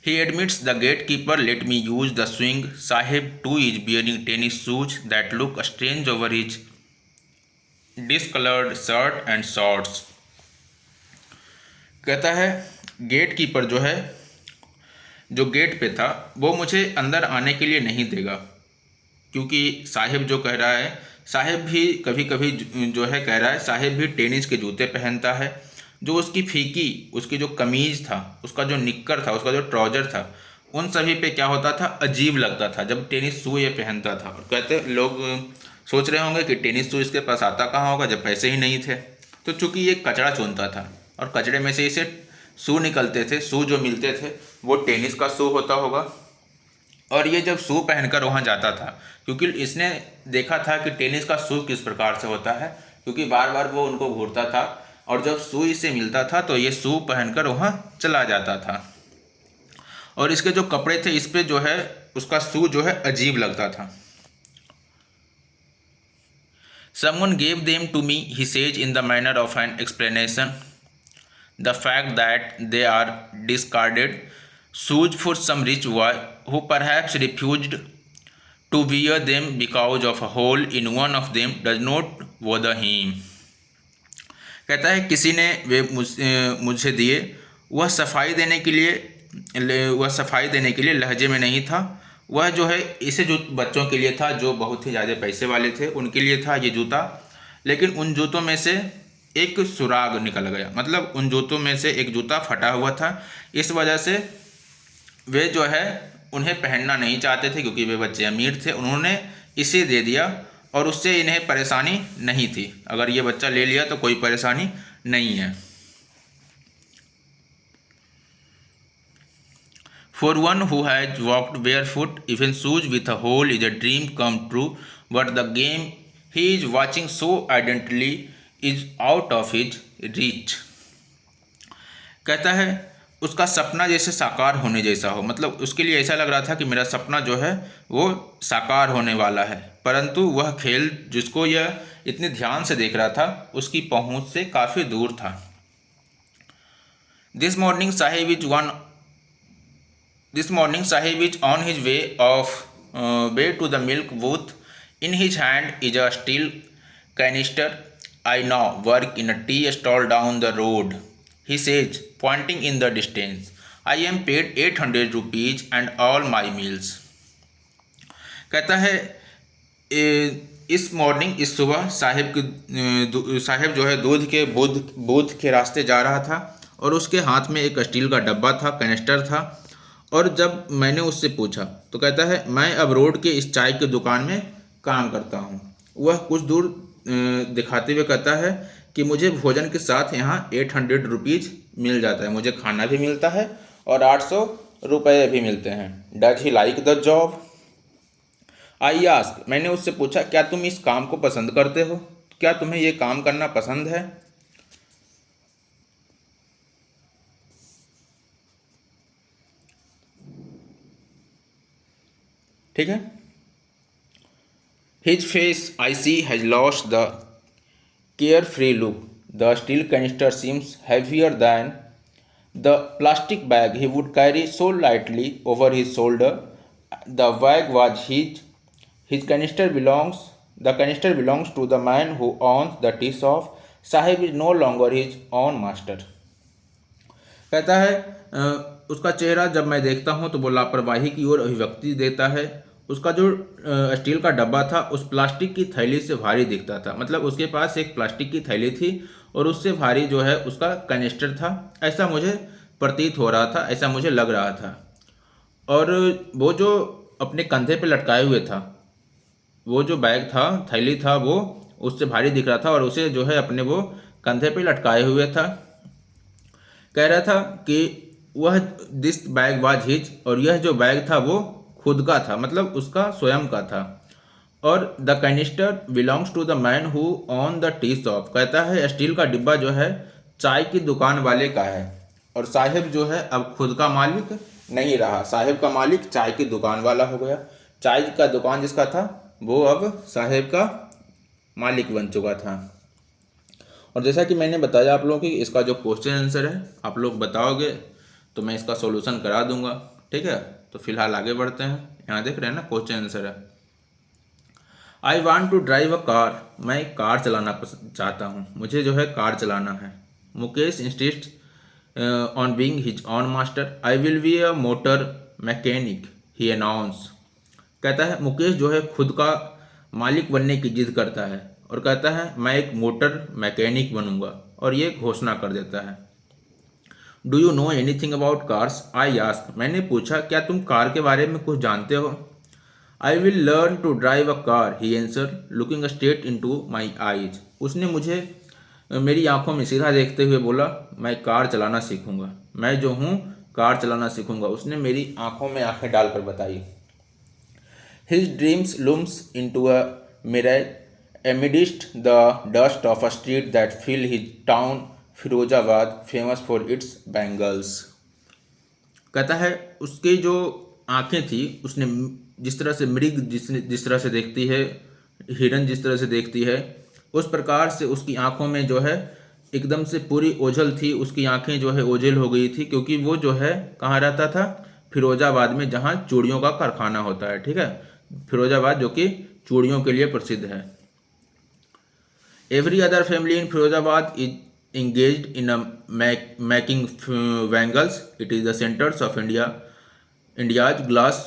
He admits the gatekeeper let me use the swing. Sahib too is wearing tennis shoes that look strange over his discolored shirt and shorts. कहता है गेट कीपर जो है, जो गेट पे था, वो मुझे अंदर आने के लिए नहीं देगा, क्योंकि साहिब जो कह रहा है, साहिब भी कभी कभी जो है कह रहा है, साहिब भी टेनिस के जूते पहनता है। जो उसकी फीकी, उसकी जो कमीज़ था, उसका जो निक्कर था, उसका जो ट्राउज़र था, उन सभी पे क्या होता था, अजीब लगता था जब टेनिस शू ये पहनता था। और कहते लोग सोच रहे होंगे कि टेनिस शू इसके पास आता कहाँ होगा जब पैसे ही नहीं थे। तो चूँकि ये कचरा चुनता था और कचरे में से इसे शू निकलते थे, शू जो मिलते थे वो टेनिस का शू होता होगा। और ये जब शू पहनकर वहाँ जाता था, क्योंकि इसने देखा था कि टेनिस का शू किस प्रकार से होता है, क्योंकि बार बार वो उनको घूरता था, और जब शू इसे मिलता था तो ये शू पहनकर वहाँ चला जाता था। और इसके जो कपड़े थे इस पे जो है उसका शू जो है अजीब लगता था। Someone gave them to me, he says in the manner of an explanation. The fact that they are discarded shoes for some rich boy who perhaps refused to wear them because of a hole in one of them does not bother him. कहता है किसी ने वे मुझे दिए, वह सफाई देने के लिए लहजे में नहीं था, वह जो है इसे जो बच्चों के लिए था जो बहुत ही ज़्यादा पैसे वाले थे उनके लिए था ये जूता। लेकिन उन जूतों में से एक सुराग निकल गया, मतलब उन जूतों में से एक जूता फटा हुआ था। इस वजह से वे जो है उन्हें पहनना नहीं चाहते थे, क्योंकि वे बच्चे अमीर थे। उन्होंने इसे दे दिया और उससे इन्हें परेशानी नहीं थी। अगर ये बच्चा ले लिया तो कोई परेशानी नहीं है। For one who has walked barefoot, even shoes with a hole is a dream come true, but the game he is watching so ardently is out of his reach. कहता है उसका सपना जैसे साकार होने जैसा हो, मतलब उसके लिए ऐसा लग रहा था कि मेरा सपना जो है वो साकार होने वाला है, परंतु वह खेल जिसको यह इतने ध्यान से देख रहा था उसकी पहुंच से काफ़ी दूर था। This morning Sahib is on his way to the milk booth. In his hand is a steel canister. I now work in a tea stall down the road, he says, pointing in the distance. I am paid 800 rupees and all my meals. कहता है इस सुबह साहिब जो है दूध के booth के रास्ते जा रहा था और उसके हाथ में एक स्टील का डब्बा था, कैनिस्टर था। और जब मैंने उससे पूछा तो कहता है मैं अब रोड के इस चाय की दुकान में काम करता हूँ। वह कुछ दूर दिखाते हुए कहता है कि मुझे भोजन के साथ यहाँ 800 रुपीज़ मिल जाता है, मुझे खाना भी मिलता है और 800 रुपये भी मिलते हैं। Does he like the job? I ask, मैंने उससे पूछा क्या तुम इस काम को पसंद करते हो, क्या तुम्हें ये काम करना पसंद है? ठीक है। His face I see has lost the carefree look, the steel canister seems heavier than the plastic bag he would carry so lightly over his shoulder. The bag was his canister belongs to the man who owns the tea shop. Sahib is no longer his own master. कहता है उसका चेहरा जब मैं देखता हूँ तो वो लापरवाही की ओर अभिव्यक्ति देता है। उसका जो स्टील का डब्बा था उस प्लास्टिक की थैली से भारी दिखता था, मतलब उसके पास एक प्लास्टिक की थैली थी और उससे भारी जो है उसका कैनिस्टर था, ऐसा मुझे प्रतीत हो रहा था, ऐसा मुझे लग रहा था। और वो जो अपने कंधे पे लटकाए हुए था, वो जो बैग था, थैली था, वो उससे भारी दिख रहा था और उसे जो है अपने वो कंधे पे लटकाए हुए था। कह रहा था कि वह दिस बैग वाज हिज, और यह जो बैग था वो खुद का था, मतलब उसका स्वयं का था। और the canister belongs to the man who on the tea shop, कहता है स्टील का डिब्बा जो है चाय की दुकान वाले का है। और साहिब जो है अब खुद का मालिक नहीं रहा, साहिब का मालिक चाय की दुकान वाला हो गया। चाय का दुकान जिसका था वो अब साहिब का मालिक बन चुका था। और जैसा कि मैंने बताया आप लोगों की इसका जो क्वेश्चन आंसर है आप लोग बताओगे तो मैं इसका सॉल्यूशन करा दूंगा, ठीक है। तो फिलहाल आगे बढ़ते हैं। यहाँ देख रहे हैं ना क्वेश्चन आंसर है, I want to drive a car, मैं कार चलाना चाहता हूँ, मुझे जो है कार चलाना है। Mukesh insist on being his own master, I will be a motor mechanic he announce. कहता है मुकेश जो है खुद का मालिक बनने की जिद करता है और कहता है मैं एक मोटर मैकेनिक बनूंगा, और ये घोषणा कर देता है। Do you know anything about cars? I ask, मैंने पूछा क्या तुम कार के बारे में कुछ जानते हो? I will learn to drive a car, he answer looking straight into my eyes. उसने मुझे मेरी आंखों में सीधा देखते हुए बोला मैं कार चलाना सीखूंगा, मैं जो हूँ कार चलाना सीखूंगा। उसने मेरी आंखों में आंखें डालकर बताई। His dreams looms into a mirage amidst the dust of a street that fill his town Firozabad, famous for its bangles. कहता है उसकी जो आंखें थी, उसने जिस तरह से मृग जिस तरह से देखती है, हिरन जिस तरह से देखती है, उस प्रकार से उसकी आंखों में जो है एकदम से पूरी ओझल थी। उसकी आंखें जो है ओझल हो गई थी, क्योंकि वो जो है कहाँ रहता था? फिरोजाबाद में, जहाँ चूड़ियों का कारखाना होता है, ठीक है। फिरोजाबाद जो कि चूड़ियों के लिए प्रसिद्ध है। Every other family in Firozabad is engaged in a making bangles. It is the centers of India's glass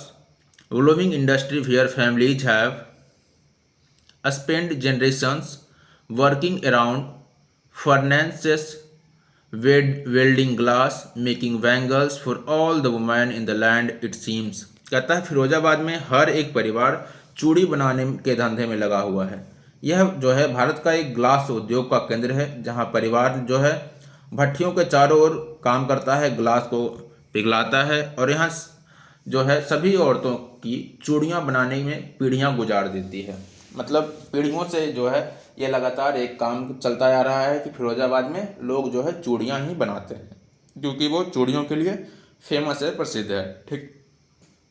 Following industry where families have spent generations working around furnaces, welding glass, making bangles for all the women in the land it seems। कहता है फिरोजाबाद में हर एक परिवार चूड़ी बनाने के धंधे में लगा हुआ है। यह जो है भारत का एक ग्लास उद्योग का केंद्र है जहां परिवार जो है भट्टियों के चारों ओर काम करता है, ग्लास को पिघलाता है और यहाँ जो है सभी औरतों की चूड़ियाँ बनाने में पीढ़ियाँ गुजार देती है। मतलब पीढ़ियों से जो है ये लगातार एक काम चलता आ रहा है कि फिरोजाबाद में लोग जो है चूड़ियाँ ही बनाते हैं क्योंकि वो चूड़ियों के लिए फेमस है, प्रसिद्ध है। ठीक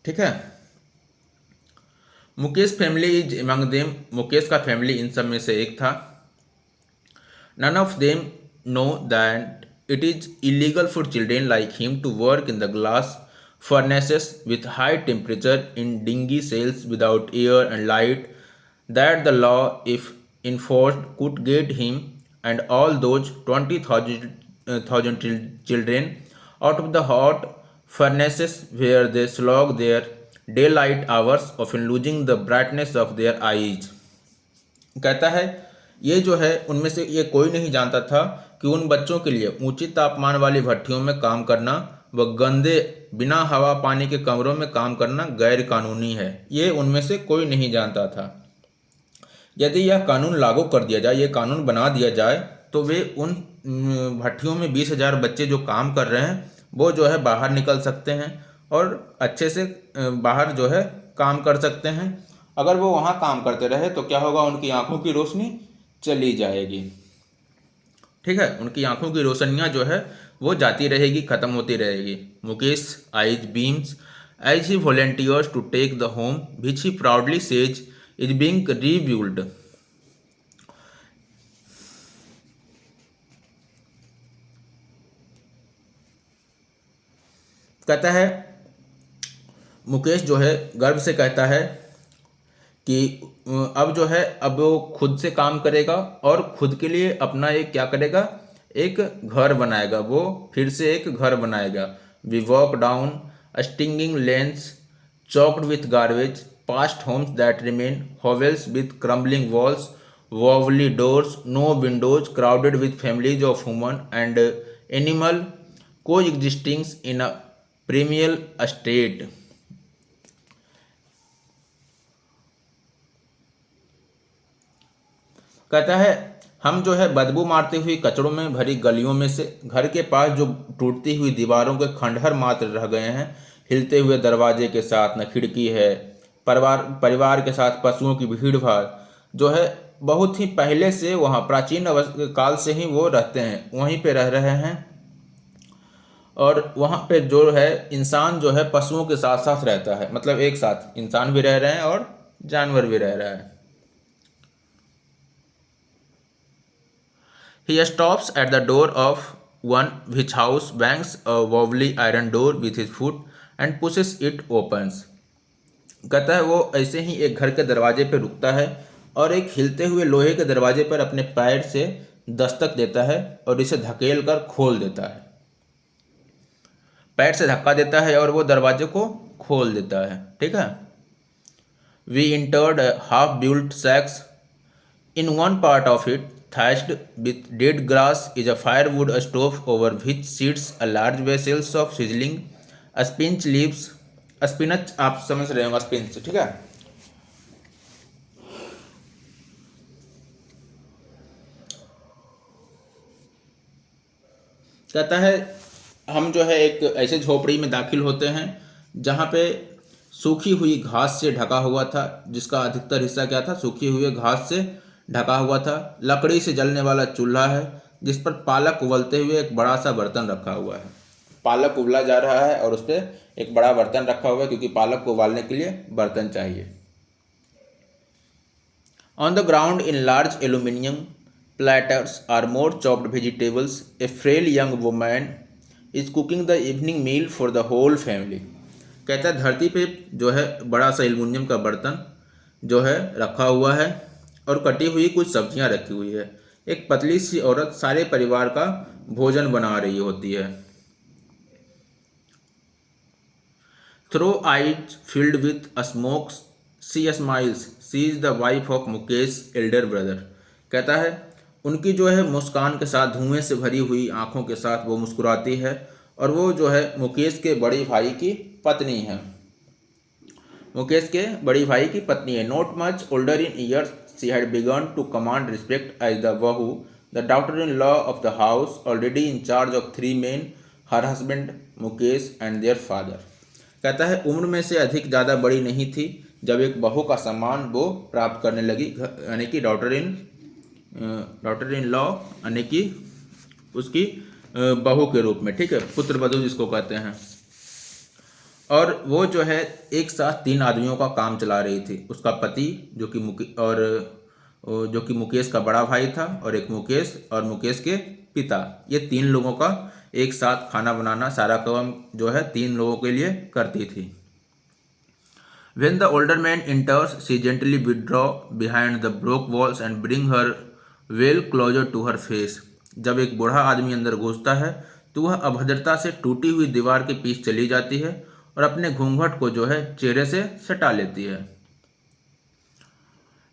ठीक है। Mukesh family is among them. Mukesh का फैमिली इन सब में से एक था। None of them know that it is illegal for children like him to work in the glass furnaces with high temperature in dingy cells without air and light, that the law, if enforced, could get him and all those 20,000 children out of the hot furnaces where they slog their daylight hours, often losing the brightness of their eyes। कहता है ये जो है उनमें से ये कोई नहीं जानता था कि उन बच्चों के लिए ऊंची तापमान वाली भट्टियों में काम करना व गंदे बिना हवा पानी के कमरों में काम करना गैर कानूनी है। ये उनमें से कोई नहीं जानता था। यदि यह कानून लागू कर दिया जाए, ये कानून बना दिया जाए तो वे उन भट्टियों में 20,000 बच्चे जो काम कर रहे हैं वो जो है बाहर निकल सकते हैं और अच्छे से बाहर जो है काम कर सकते हैं। अगर वो वहाँ काम करते रहे तो क्या होगा, उनकी आंखों की रोशनी चली जाएगी। ठीक है, उनकी आंखों की रोशनियाँ जो है वो जाती रहेगी, ख़त्म होती रहेगी। Mukesh eyes beams as he volunteers to take the home which he proudly says is being rebuild. कहता है मुकेश जो है गर्व से कहता है कि अब जो है अब वो खुद से काम करेगा और खुद के लिए अपना एक क्या करेगा, एक घर बनाएगा। वो फिर से एक घर बनाएगा। We walk down stinging lanes choked with garbage past homes that remain hovels with crumbling walls wobbly doors, no windows, crowded with families of human and animal coexisting in a primeval state। कहता है हम जो है बदबू मारती हुई कचड़ों में भरी गलियों में से घर के पास जो टूटती हुई दीवारों के खंडहर मात्र रह गए हैं, हिलते हुए दरवाजे के साथ न खिड़की है, परिवार के साथ पशुओं की भीड़ भाड़ जो है बहुत ही पहले से वहाँ प्राचीन काल से ही वो रहते हैं, वहीं पे रह रहे हैं। और वहाँ पे जो है इंसान जो है पशुओं के साथ साथ रहता है, मतलब एक साथ इंसान भी रह रहे हैं और जानवर भी रह रहा है। He stops at the door of one which house, bangs a wobbly iron door with his foot and pushes it opens। कहता है वो ऐसे ही एक घर के दरवाजे पर रुकता है और एक हिलते हुए लोहे के दरवाजे पर अपने पैर से दस्तक देता है और इसे धकेल कर खोल देता है। पैर से धक्का देता है और वो दरवाजे को खोल देता है। ठीक है। We entered a half-built shack. In one part of it, thatched with dead grass, is a firewood stove over which sits a large vessel of sizzling spinach leaves। Spinach आप समझ रहे होंगे, स्पिनच। ठीक है। कहता है हम जो है एक ऐसे झोपड़ी में दाखिल होते हैं जहाँ पे सूखी हुई घास से ढका हुआ था, जिसका अधिकतर हिस्सा क्या था, सूखी हुई घास से ढका हुआ था। लकड़ी से जलने वाला चूल्हा है जिस पर पालक उबलते हुए एक बड़ा सा बर्तन रखा हुआ है। पालक उबला जा रहा है और उस पर एक बड़ा बर्तन रखा हुआ है क्योंकि पालक को उबालने के लिए बर्तन चाहिए। On the ground in large aluminium platters are more chopped vegetables. A frail young woman is cooking the evening meal for the whole family. कहता है धरती पे जो है बड़ा सा एल्यूमिनियम का बर्तन जो है रखा हुआ है और कटी हुई कुछ सब्जियां रखी हुई है। एक पतली सी औरत सारे परिवार का भोजन बना रही होती है। Through eyes filled with a smoke she smiles, she is the wife of Mukesh elder brother. कहता है उनकी जो है मुस्कान के साथ, धुएं से भरी हुई आंखों के साथ वो मुस्कुराती है, और वो जो है मुकेश के बड़े भाई की पत्नी है। मुकेश के बड़ी भाई की पत्नी है। Not much older in years she had begun to command respect as the bahu, the daughter in law of the house, already in charge of 3 men, her husband Mukesh and their father. कहता है उम्र में से अधिक ज़्यादा बड़ी नहीं थी जब एक बहू का सम्मान वो प्राप्त करने लगी, यानी कि डॉटर इन लॉ, यानी कि उसकी बहू के रूप में, ठीक है, पुत्र वधू जिसको कहते हैं। और वो जो है एक साथ 3 आदमियों का काम चला रही थी। उसका पति जो कि मुकेश का बड़ा भाई था, और एक मुकेश और मुकेश के पिता, ये 3 लोगों का एक साथ खाना बनाना, सारा काम जो है 3 लोगों के लिए करती थी। When the older man enters, she gently withdraw behind the broke walls and bring her veil closer to her face. जब एक बूढ़ा आदमी अंदर घुसता है तो वह अभद्रता से टूटी हुई दीवार के पीछे चली जाती है और अपने घूंघट को जो है चेहरे से सटा लेती है।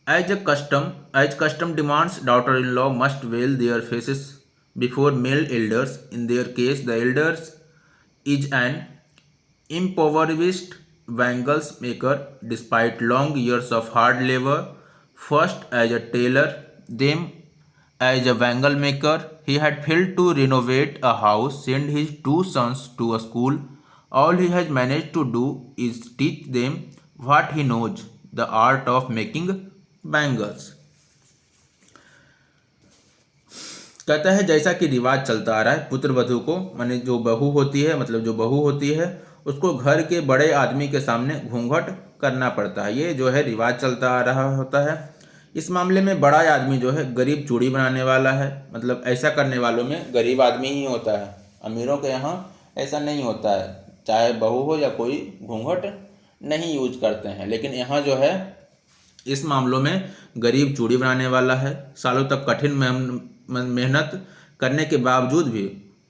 As custom demands, daughter-in-law must veil their faces before male elders. In their case, the elders is an impoverished bangles maker. Despite long years of hard labor, first as a tailor, then as a bangle maker, he had failed to renovate a house, send his 2 sons to a school. All he has managed to do is teach them what he knows, the art of making bangles. कहता है जैसा कि रिवाज चलता आ रहा है, पुत्र वधू को, माने जो बहू होती है, मतलब जो बहू होती है, उसको घर के बड़े आदमी के सामने घूंघट करना पड़ता है। ये जो है रिवाज चलता आ रहा होता है। इस मामले में बड़ा आदमी जो है गरीब चूड़ी बनाने वाला है, मतलब ऐसा करने वालों में गरीब आदमी ही होता है। अमीरों के यहाँ ऐसा नहीं होता है, चाहे बहू हो या कोई घूंघट नहीं यूज करते हैं। लेकिन यहाँ जो है इस मामलों में गरीब चूड़ी बनाने वाला है। सालों तक कठिन मेहनत करने के बावजूद भी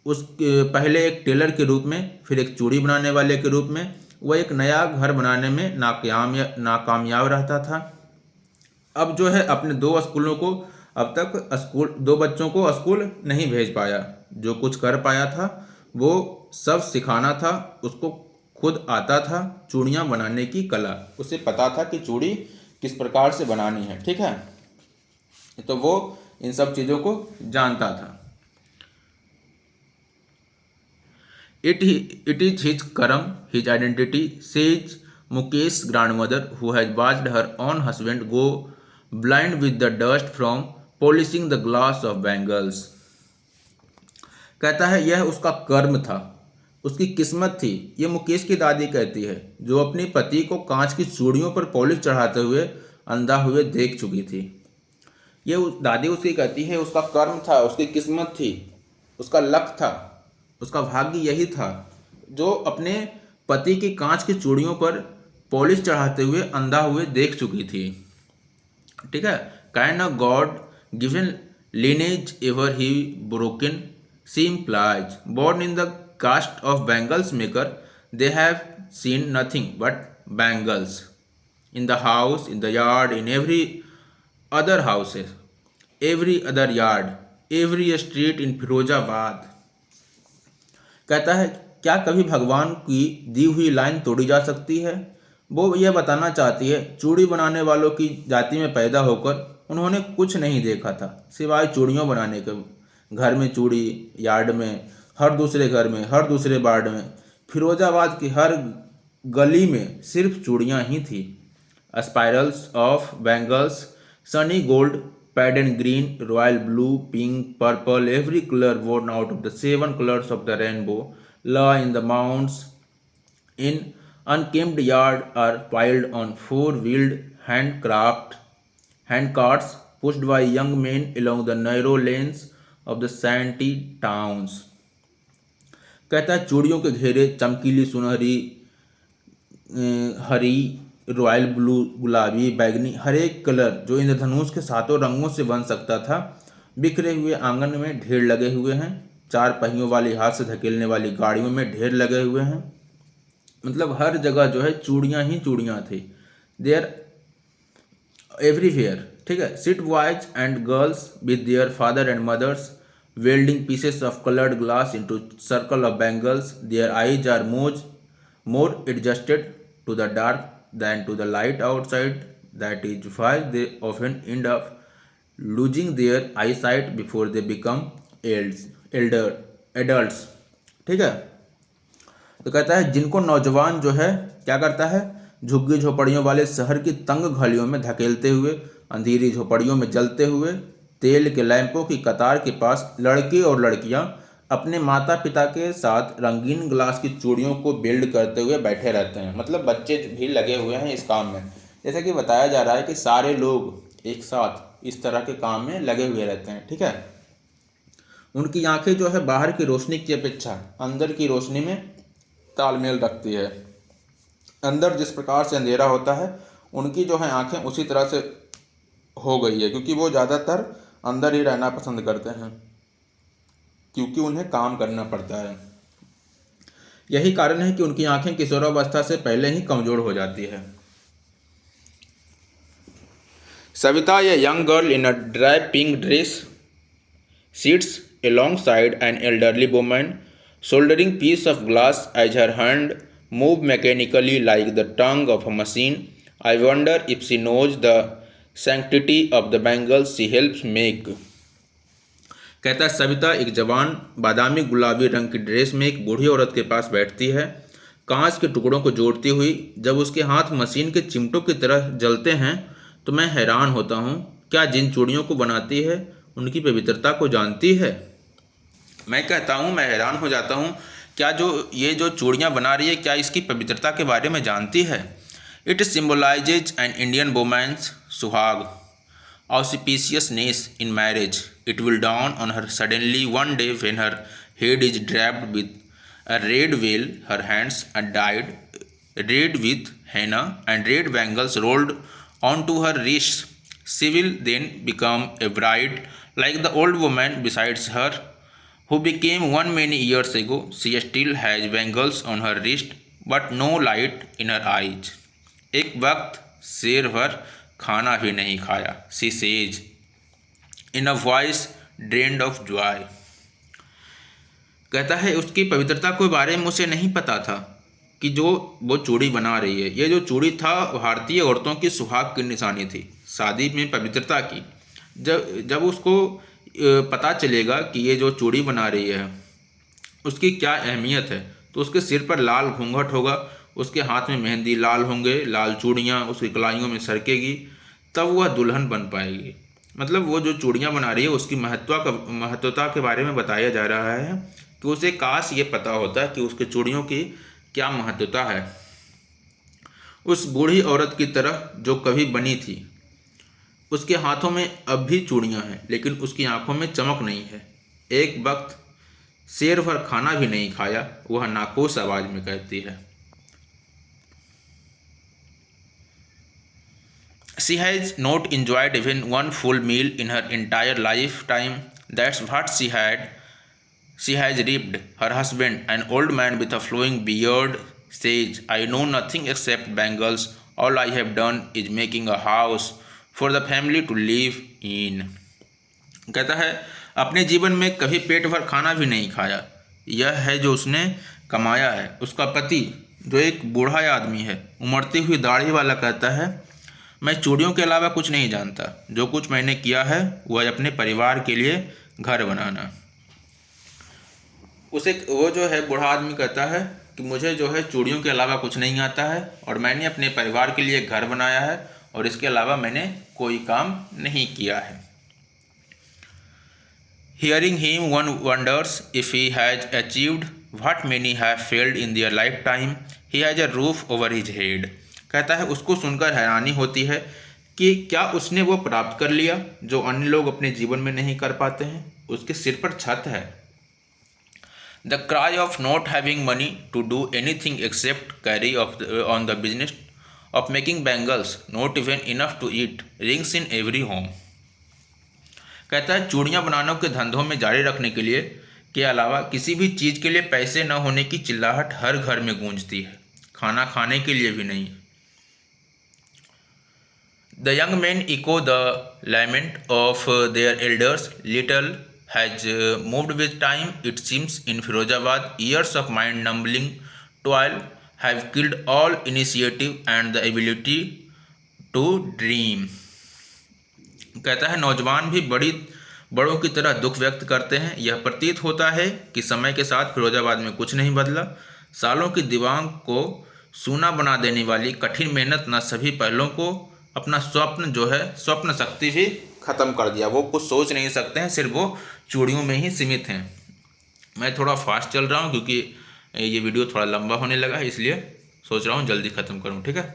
उस पहले एक टेलर के रूप में, फिर एक चूड़ी बनाने वाले के रूप में वह एक नया घर बनाने में नाकामयाब रहता था। अब जो है अपने 2 स्कूलों को, अब तक 2 बच्चों को स्कूल नहीं भेज पाया। जो कुछ कर पाया था वो सब सिखाना था। उसको खुद आता था चूड़ियाँ बनाने की कला, उसे पता था कि चूड़ी किस प्रकार से बनानी है, ठीक है, तो वो इन सब चीज़ों को जानता था। It is his कर्म, his identity, says Mukesh grandmother, who has watched her own husband go blind with the dust from polishing the glass of bangles. कहता है यह उसका कर्म था, उसकी किस्मत थी। ये मुकेश की दादी कहती है, जो अपने पति को कांच की चूड़ियों पर पॉलिश चढ़ाते हुए अंधा हुए देख चुकी थी। ये दादी उसकी कहती है उसका कर्म था, उसकी किस्मत थी, उसका लक था, उसका भाग्य यही था जो अपने पति की कांच की चूड़ियों पर पॉलिश चढ़ाते हुए अंधा हुए देख चुकी थी, ठीक है। Kind of God given lineage ever he broken, she implies. Born in the caste of bangles maker, they have seen nothing but bangles in the house, in the yard, in every other houses, every other yard, every street in Firozabad. कहता है क्या कभी भगवान की दी हुई line तोड़ी जा सकती है? वो यह बताना चाहती है चूड़ी बनाने वालों की जाति में पैदा होकर उन्होंने कुछ नहीं देखा था सिवाय चूड़ियों बनाने के। घर में चूड़ी, यार्ड में, हर दूसरे घर में, हर दूसरे वार्ड में, फिरोजाबाद की हर गली में सिर्फ चूड़ियाँ ही थी। Spirals of bangles, sunny gold, paddy green, royal blue, pink, purple, every color worn out of the 7 colors of the rainbow lie in the mounds in unkempt yard are piled on 4-wheeled hand carts pushed by young men along the narrow lanes of the shanty towns। कहता है चूड़ियों के घेरे चमकीली सुनहरी, हरी, royal blue, गुलाबी, बैगनी, हर एक कलर जो इंद्रधनुष के 7 रंगों से बन सकता था बिखरे हुए आंगन में ढेर लगे हुए हैं। 4 पहियों वाली हाथ से धकेलने वाली गाड़ियों में ढेर लगे हुए हैं। मतलब हर जगह जो है चूड़ियाँ ही चूड़ियाँ थी, देयर एवरीवेयर, ठीक है। Sit boys and girls with their father and mothers welding pieces of coloured glass into circle of bangles, their eyes are more adjusted to the dark than to the light outside. That is why they often end up losing their eyesight before they become elder adults, ठीक है। तो कहता है जिनको नौजवान जो है क्या करता है, झुग्गी झोपड़ियों वाले शहर की तंग गलियों में धकेलते हुए, अंधेरी झोपड़ियों में जलते हुए, तेल के लैंपों की कतार के पास लड़के और लड़कियां अपने माता पिता के साथ रंगीन ग्लास की चूड़ियों को बिल्ड करते हुए बैठे रहते हैं। मतलब बच्चे भी लगे हुए हैं इस काम में। जैसा कि बताया जा रहा है कि सारे लोग एक साथ इस तरह के काम में लगे हुए रहते हैं, ठीक है। उनकी आंखें जो है बाहर की रोशनी की अपेक्षा अंदर की रोशनी में तालमेल रखती है। अंदर जिस प्रकार से अंधेरा होता है, उनकी जो है आंखें उसी तरह से हो गई है, क्योंकि वो ज़्यादातर अंदर ही रहना पसंद करते हैं, क्योंकि उन्हें काम करना पड़ता है। यही कारण है कि उनकी आंखें किशोरावस्था से पहले ही कमज़ोर हो जाती है। Savita, a young girl in a dry pink dress, sits alongside an elderly woman, shouldering piece of glass as her hand move mechanically like the tongue of a machine. I wonder if she knows the sanctity of the bangles she helps make. कहता है सविता एक जवान बादामी गुलाबी रंग की dress में एक बूढ़ी औरत के पास बैठती है, कांच के टुकड़ों को जोड़ती हुई। जब उसके हाथ मशीन के चिमटों की तरह जलते हैं तो मैं हैरान होता हूँ, क्या जिन चूड़ियों को बनाती है उनकी पवित्रता को जानती है। मैं कहता हूँ, मैं हैरान हो जाता हूँ, क्या ये जो चूड़ियाँ बना रही है क्या इसकी पवित्रता के बारे में जानती है। It symbolises an Indian woman's suhag auspiciousness in marriage. It will dawn on her suddenly one day when her head is draped with a red veil, her hands are dyed red with henna, and red bangles rolled onto her wrists. She will then become a bride like the old woman besides her, who became one many years ago. She still has bangles on her wrist, but no light in her eyes. एक वक्त शेर भर खाना भी नहीं खाया, she says in a voice drained of Joy. कहता है उसकी पवित्रता के बारे में उसे नहीं पता था कि जो वो चूड़ी बना रही है, ये जो चूड़ी था भारतीय औरतों की सुहाग की निशानी थी, शादी में पवित्रता की। जब उसको पता चलेगा कि ये जो चूड़ी बना रही है उसकी क्या अहमियत है, तो उसके सिर पर लाल घूंघट होगा, उसके हाथ में मेहंदी लाल होंगे, लाल चूड़ियाँ उसकी कलाइयों में सरकेगी, तब वह दुल्हन बन पाएगी। मतलब वो जो चूड़ियाँ बना रही है उसकी महत्वता के बारे में बताया जा रहा है कि उसे काश ये पता होता कि उसके चूड़ियों की क्या महत्वता है। उस बूढ़ी औरत की तरह जो कभी बनी थी, उसके हाथों में अब भी चूड़ियाँ हैं, लेकिन उसकी आंखों में चमक नहीं है। एक वक्त शेर भर खाना भी नहीं खाया, वह नाखुश आवाज़ में कहती है। She has not enjoyed even one full meal in her entire lifetime. That's what she had. She has reaped. Her husband, an old man with a flowing beard, says, I know nothing except bangles. All I have done is making a house for the family to live in. कहता है अपने जीवन में कभी पेट भर खाना भी नहीं खाया। यह है जो उसने कमाया है। उसका पति जो एक बूढ़ा आदमी है, उमड़ती हुई दाढ़ी वाला, कहता है मैं चूड़ियों के अलावा कुछ नहीं जानता। जो कुछ मैंने किया है वह अपने परिवार के लिए घर बनाना। वो जो है बूढ़ा आदमी कहता है कि मुझे जो है चूड़ियों के अलावा कुछ नहीं आता है और मैंने अपने परिवार के लिए घर बनाया है और इसके अलावा मैंने कोई काम नहीं किया है। Hearing him, one wonders if he has achieved what many have failed in their lifetime. He has a roof over his head. कहता है उसको सुनकर हैरानी होती है कि क्या उसने वो प्राप्त कर लिया जो अन्य लोग अपने जीवन में नहीं कर पाते हैं। उसके सिर पर छत है। The cry of not having money to do anything except carry on the business of making bangles, not even enough to eat, rings in every home. कहता है चूड़ियाँ बनाने के धंधों में जारी रखने के अलावा किसी भी चीज़ के लिए पैसे न होने की चिल्लाहट हर घर में गूंजती है। खाना खाने के लिए भी नहीं। The young man echo the lament of their elders, little has moved with time it seems in Firozabad, years of mind numbing toil have killed all initiative and the ability to dream. कहता है नौजवान भी बड़ों की तरह दुख व्यक्त करते हैं। यह प्रतीत होता है कि समय के साथ फिरोजाबाद में कुछ नहीं बदला। सालों की दीवार को सूना बना देने वाली कठिन मेहनत न सभी पहलों को अपना स्वप्न शक्ति भी ख़त्म कर दिया। वो कुछ सोच नहीं सकते हैं, सिर्फ वो चूड़ियों में ही सीमित हैं। मैं थोड़ा फास्ट चल रहा हूँ क्योंकि ये वीडियो थोड़ा लंबा होने लगा है, इसलिए सोच रहा हूँ जल्दी ख़त्म करूँ। ठीक है,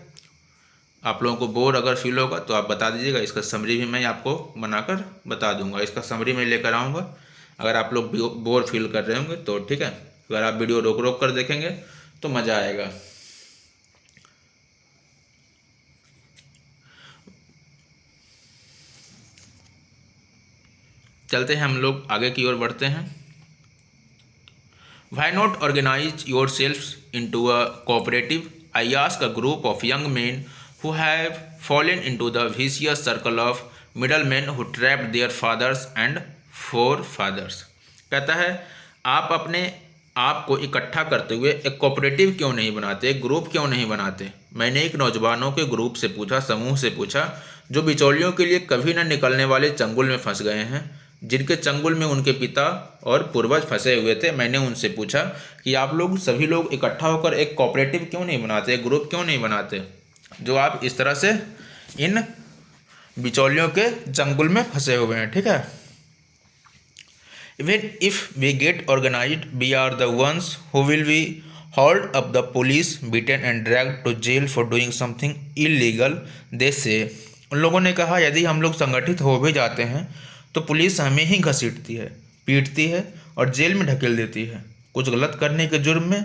आप लोगों को बोर अगर फील होगा तो आप बता दीजिएगा। इसका समरी भी मैं आपको बनाकर बता दूंगा, इसका समरी मैं लेकर आऊँगा। अगर आप लोग बोर फील कर रहे होंगे तो ठीक है, अगर आप वीडियो रोक रोक कर देखेंगे तो मज़ा आएगा। चलते हैं, हम लोग आगे की ओर बढ़ते हैं। Why not organize yourselves into a cooperative? I ask a group of young men who have fallen into the vicious circle of middlemen who trapped their fathers and forefathers. कहता है आप अपने आप को इकट्ठा करते हुए एक कोऑपरेटिव क्यों नहीं बनाते, एक ग्रुप क्यों नहीं बनाते। मैंने एक नौजवानों के ग्रुप से पूछा, समूह से पूछा, जो बिचौलियों के लिए कभी न निकलने वाले चंगुल में फंस गए हैं, जिनके चंगुल में उनके पिता और पूर्वज फंसे हुए थे। मैंने उनसे पूछा कि आप लोग सभी लोग इकट्ठा होकर एक कोऑपरेटिव क्यों नहीं बनाते, एक ग्रुप क्यों नहीं बनाते, जो आप इस तरह से इन बिचौलियों के चंगुल में फंसे हुए हैं। ठीक है, even if we get organised we are the ones who will be hauled up the police, beaten and dragged to jail for doing something illegal, they say। उन लोगों ने कहा यदि हम लोग संगठित हो भी जाते हैं तो पुलिस हमें ही घसीटती है, पीटती है और जेल में ढकेल देती है कुछ गलत करने के जुर्म में।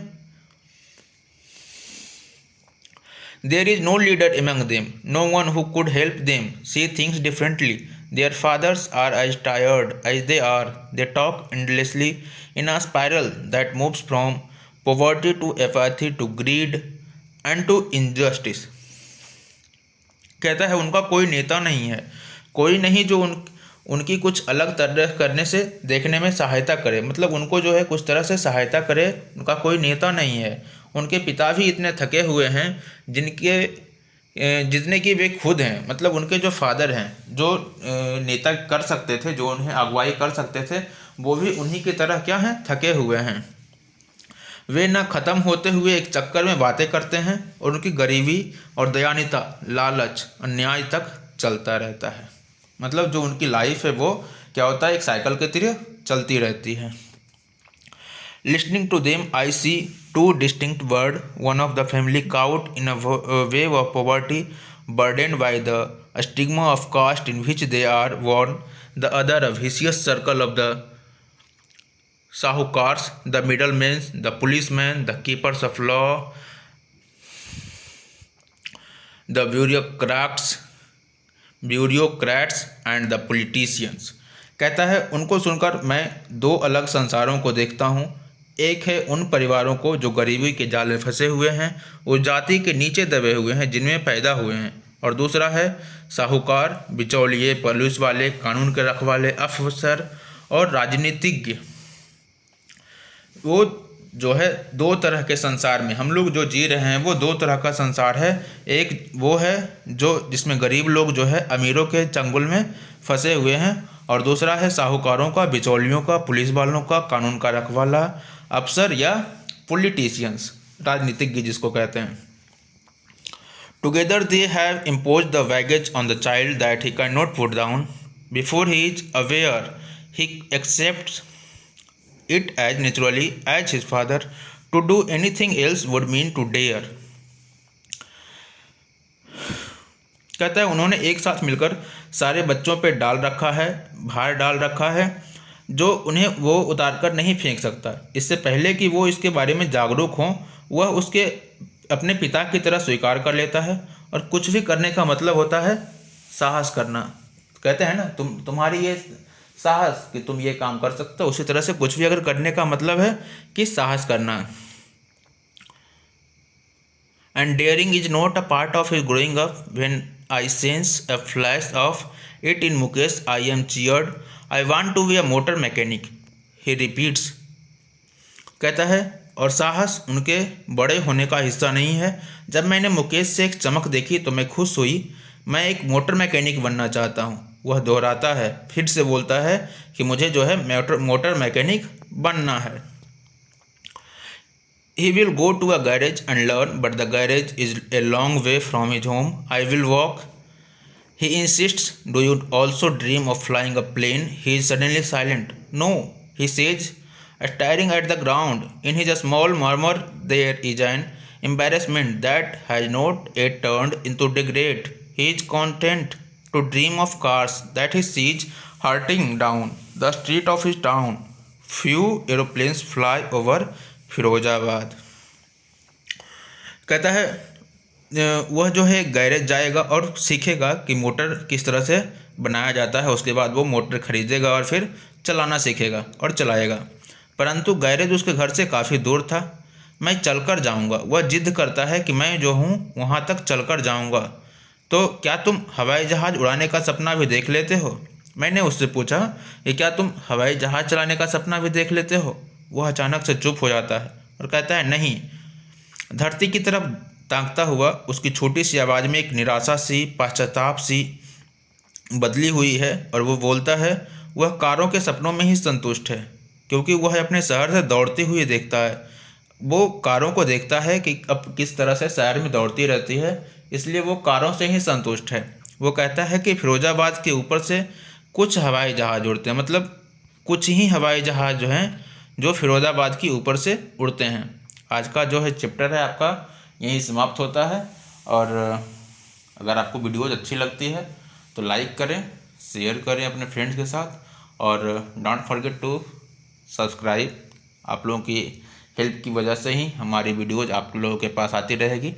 There is no leader among them, no one who could help them see things differently. Their fathers are as tired as they are. They talk endlessly in a spiral that moves from poverty to apathy to greed and to injustice। कहता है उनका कोई नेता नहीं है, कोई नहीं जो उनकी कुछ अलग तरह करने से देखने में सहायता करे, मतलब उनको जो है कुछ तरह से सहायता करे, उनका कोई नेता नहीं है। उनके पिता भी इतने थके हुए हैं जितने कि वे खुद हैं, मतलब उनके जो फादर हैं, जो नेता कर सकते थे, जो उन्हें अगुवाई कर सकते थे, वो भी उन्हीं की तरह क्या हैं, थके हुए हैं। वे न ख़त्म होते हुए एक चक्कर में बातें करते हैं और उनकी गरीबी और दयानीयता, लालच, अन्याय तक चलता रहता है। मतलब जो उनकी लाइफ है वो क्या होता है, एक साइकिल की तरह चलती रहती है। Listening to them I see two distinct word, one of the family caught in a web of poverty burdened by the stigma of caste in which they are born, the other a vicious circle of the sahukars, the middlemen, the policemen, the keepers of law, the bureaucrats and the politicians. कहता है उनको सुनकर मैं दो अलग संसारों को देखता हूँ। एक है उन परिवारों को जो गरीबी के जाल में फंसे हुए हैं, वो जाति के नीचे दबे हुए हैं जिनमें पैदा हुए हैं, और दूसरा है साहूकार, बिचौलिए, पुलिस वाले, कानून के रखवाले, अफसर और राजनीतिज्ञ। वो जो है दो तरह के संसार में हम लोग जो जी रहे हैं, वो दो तरह का संसार है। एक वो है जो जिसमें गरीब लोग जो है अमीरों के चंगुल में फंसे हुए हैं, और दूसरा है साहूकारों का, बिचौलियों का, पुलिस वालों का, कानून का रखवाला, अफसर या पॉलिटिशियंस, राजनीतिज्ञ जिसको कहते हैं। Together they have imposed the baggage on the child that he can not put down before he is aware he accepts it as naturally as his father. To do anything else would mean to dare। कहता है उन्होंने एक साथ मिलकर सारे बच्चों पे डाल रखा है, भार डाल रखा है, जो उन्हें वो उतार कर नहीं फेंक सकता। इससे पहले कि वो इसके बारे में जागरूक हों, वह उसके अपने पिता की तरह स्वीकार कर लेता है, और कुछ भी करने का मतलब होता है साहस करना। कहते हैं ना तुम्हारी ये साहस कि तुम ये काम कर सकते हो, उसी तरह से कुछ भी अगर करने का मतलब है कि साहस करना। and daring is not a part of his growing up. When I sense a flash of it in Mukesh, I am cheered. I want to be a motor mechanic, he repeats. कहता है, और साहस उनके बड़े होने का हिस्सा नहीं है। जब मैंने मुकेश से एक चमक देखी तो मैं खुश हुई। मैं एक मोटर मैकेनिक बनना चाहता हूँ, वह दोहराता है, फिर से बोलता है कि मुझे जो है मोटर मैकेनिक बनना है। He will go to a garage and learn, but the garage is a long way from his home. I will walk. He insists. Do you also dream of flying a plane? He is suddenly silent. No, he says, staring at the ground. In his small murmur, there is an embarrassment that has not yet turned into regret. He is content to dream of cars that he sees hurtling down the street of his town. Few aeroplanes fly over Firozabad. कहता है वह जो है garage जाएगा और सीखेगा कि motor किस तरह से बनाया जाता है। उसके बाद वो मोटर खरीदेगा और फिर चलाना सीखेगा और चलाएगा। परंतु गैरेज उसके घर से काफ़ी दूर था। मैं चलकर जाऊंगा, वह जिद करता है कि मैं जो हूँ वहाँ तक चलकर जाऊंगा। तो क्या तुम हवाई जहाज़ उड़ाने का सपना भी देख लेते हो? मैंने उससे पूछा कि क्या तुम हवाई जहाज़ चलाने का सपना भी देख लेते हो? वह अचानक से चुप हो जाता है और कहता है, नहीं। धरती की तरफ ताकता हुआ उसकी छोटी सी आवाज़ में एक निराशा सी, पश्चाताप सी बदली हुई है और वो बोलता है, वह कारों के सपनों में ही संतुष्ट है, क्योंकि वह अपने शहर से दौड़ती हुई देखता है। वो कारों को देखता है कि अब किस तरह से शहर में दौड़ती रहती है, इसलिए वो कारों से ही संतुष्ट है। वो कहता है कि फिरोजाबाद के ऊपर से कुछ हवाई जहाज़ उड़ते हैं, मतलब कुछ ही हवाई जहाज़ जो हैं जो फिरोज़ाबाद की ऊपर से उड़ते हैं। आज का जो है चैप्टर है आपका यहीं समाप्त होता है। और अगर आपको वीडियोज़ अच्छी लगती है तो लाइक करें, शेयर करें अपने फ्रेंड्स के साथ, और डोंट फॉरगेट टू सब्सक्राइब। आप लोगों की हेल्प की वजह से ही हमारी वीडियोज़ आप लोगों के पास आती रहेगी।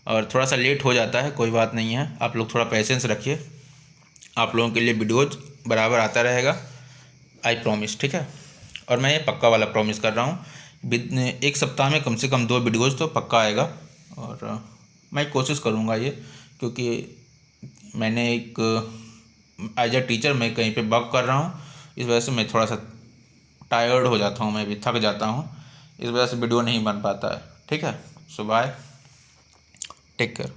और थोड़ा सा लेट हो जाता है, कोई बात नहीं है, आप लोग थोड़ा पेशेंस रखिए। आप लोगों के लिए वीडियोज़ बराबर आता रहेगा, आई प्रॉमिस, ठीक है। और मैं ये पक्का वाला प्रॉमिस कर रहा हूँ, एक सप्ताह में कम से कम 2 वीडियोज़ तो पक्का आएगा। और मैं कोशिश करूँगा ये, क्योंकि मैंने एक एज ए टीचर मैं कहीं पे वर्क कर रहा हूँ, इस वजह से मैं थोड़ा सा टायर्ड हो जाता हूँ, मैं भी थक जाता हूँ, इस वजह से वीडियो नहीं बन पाता है, ठीक है। सो बाय, टेक केयर।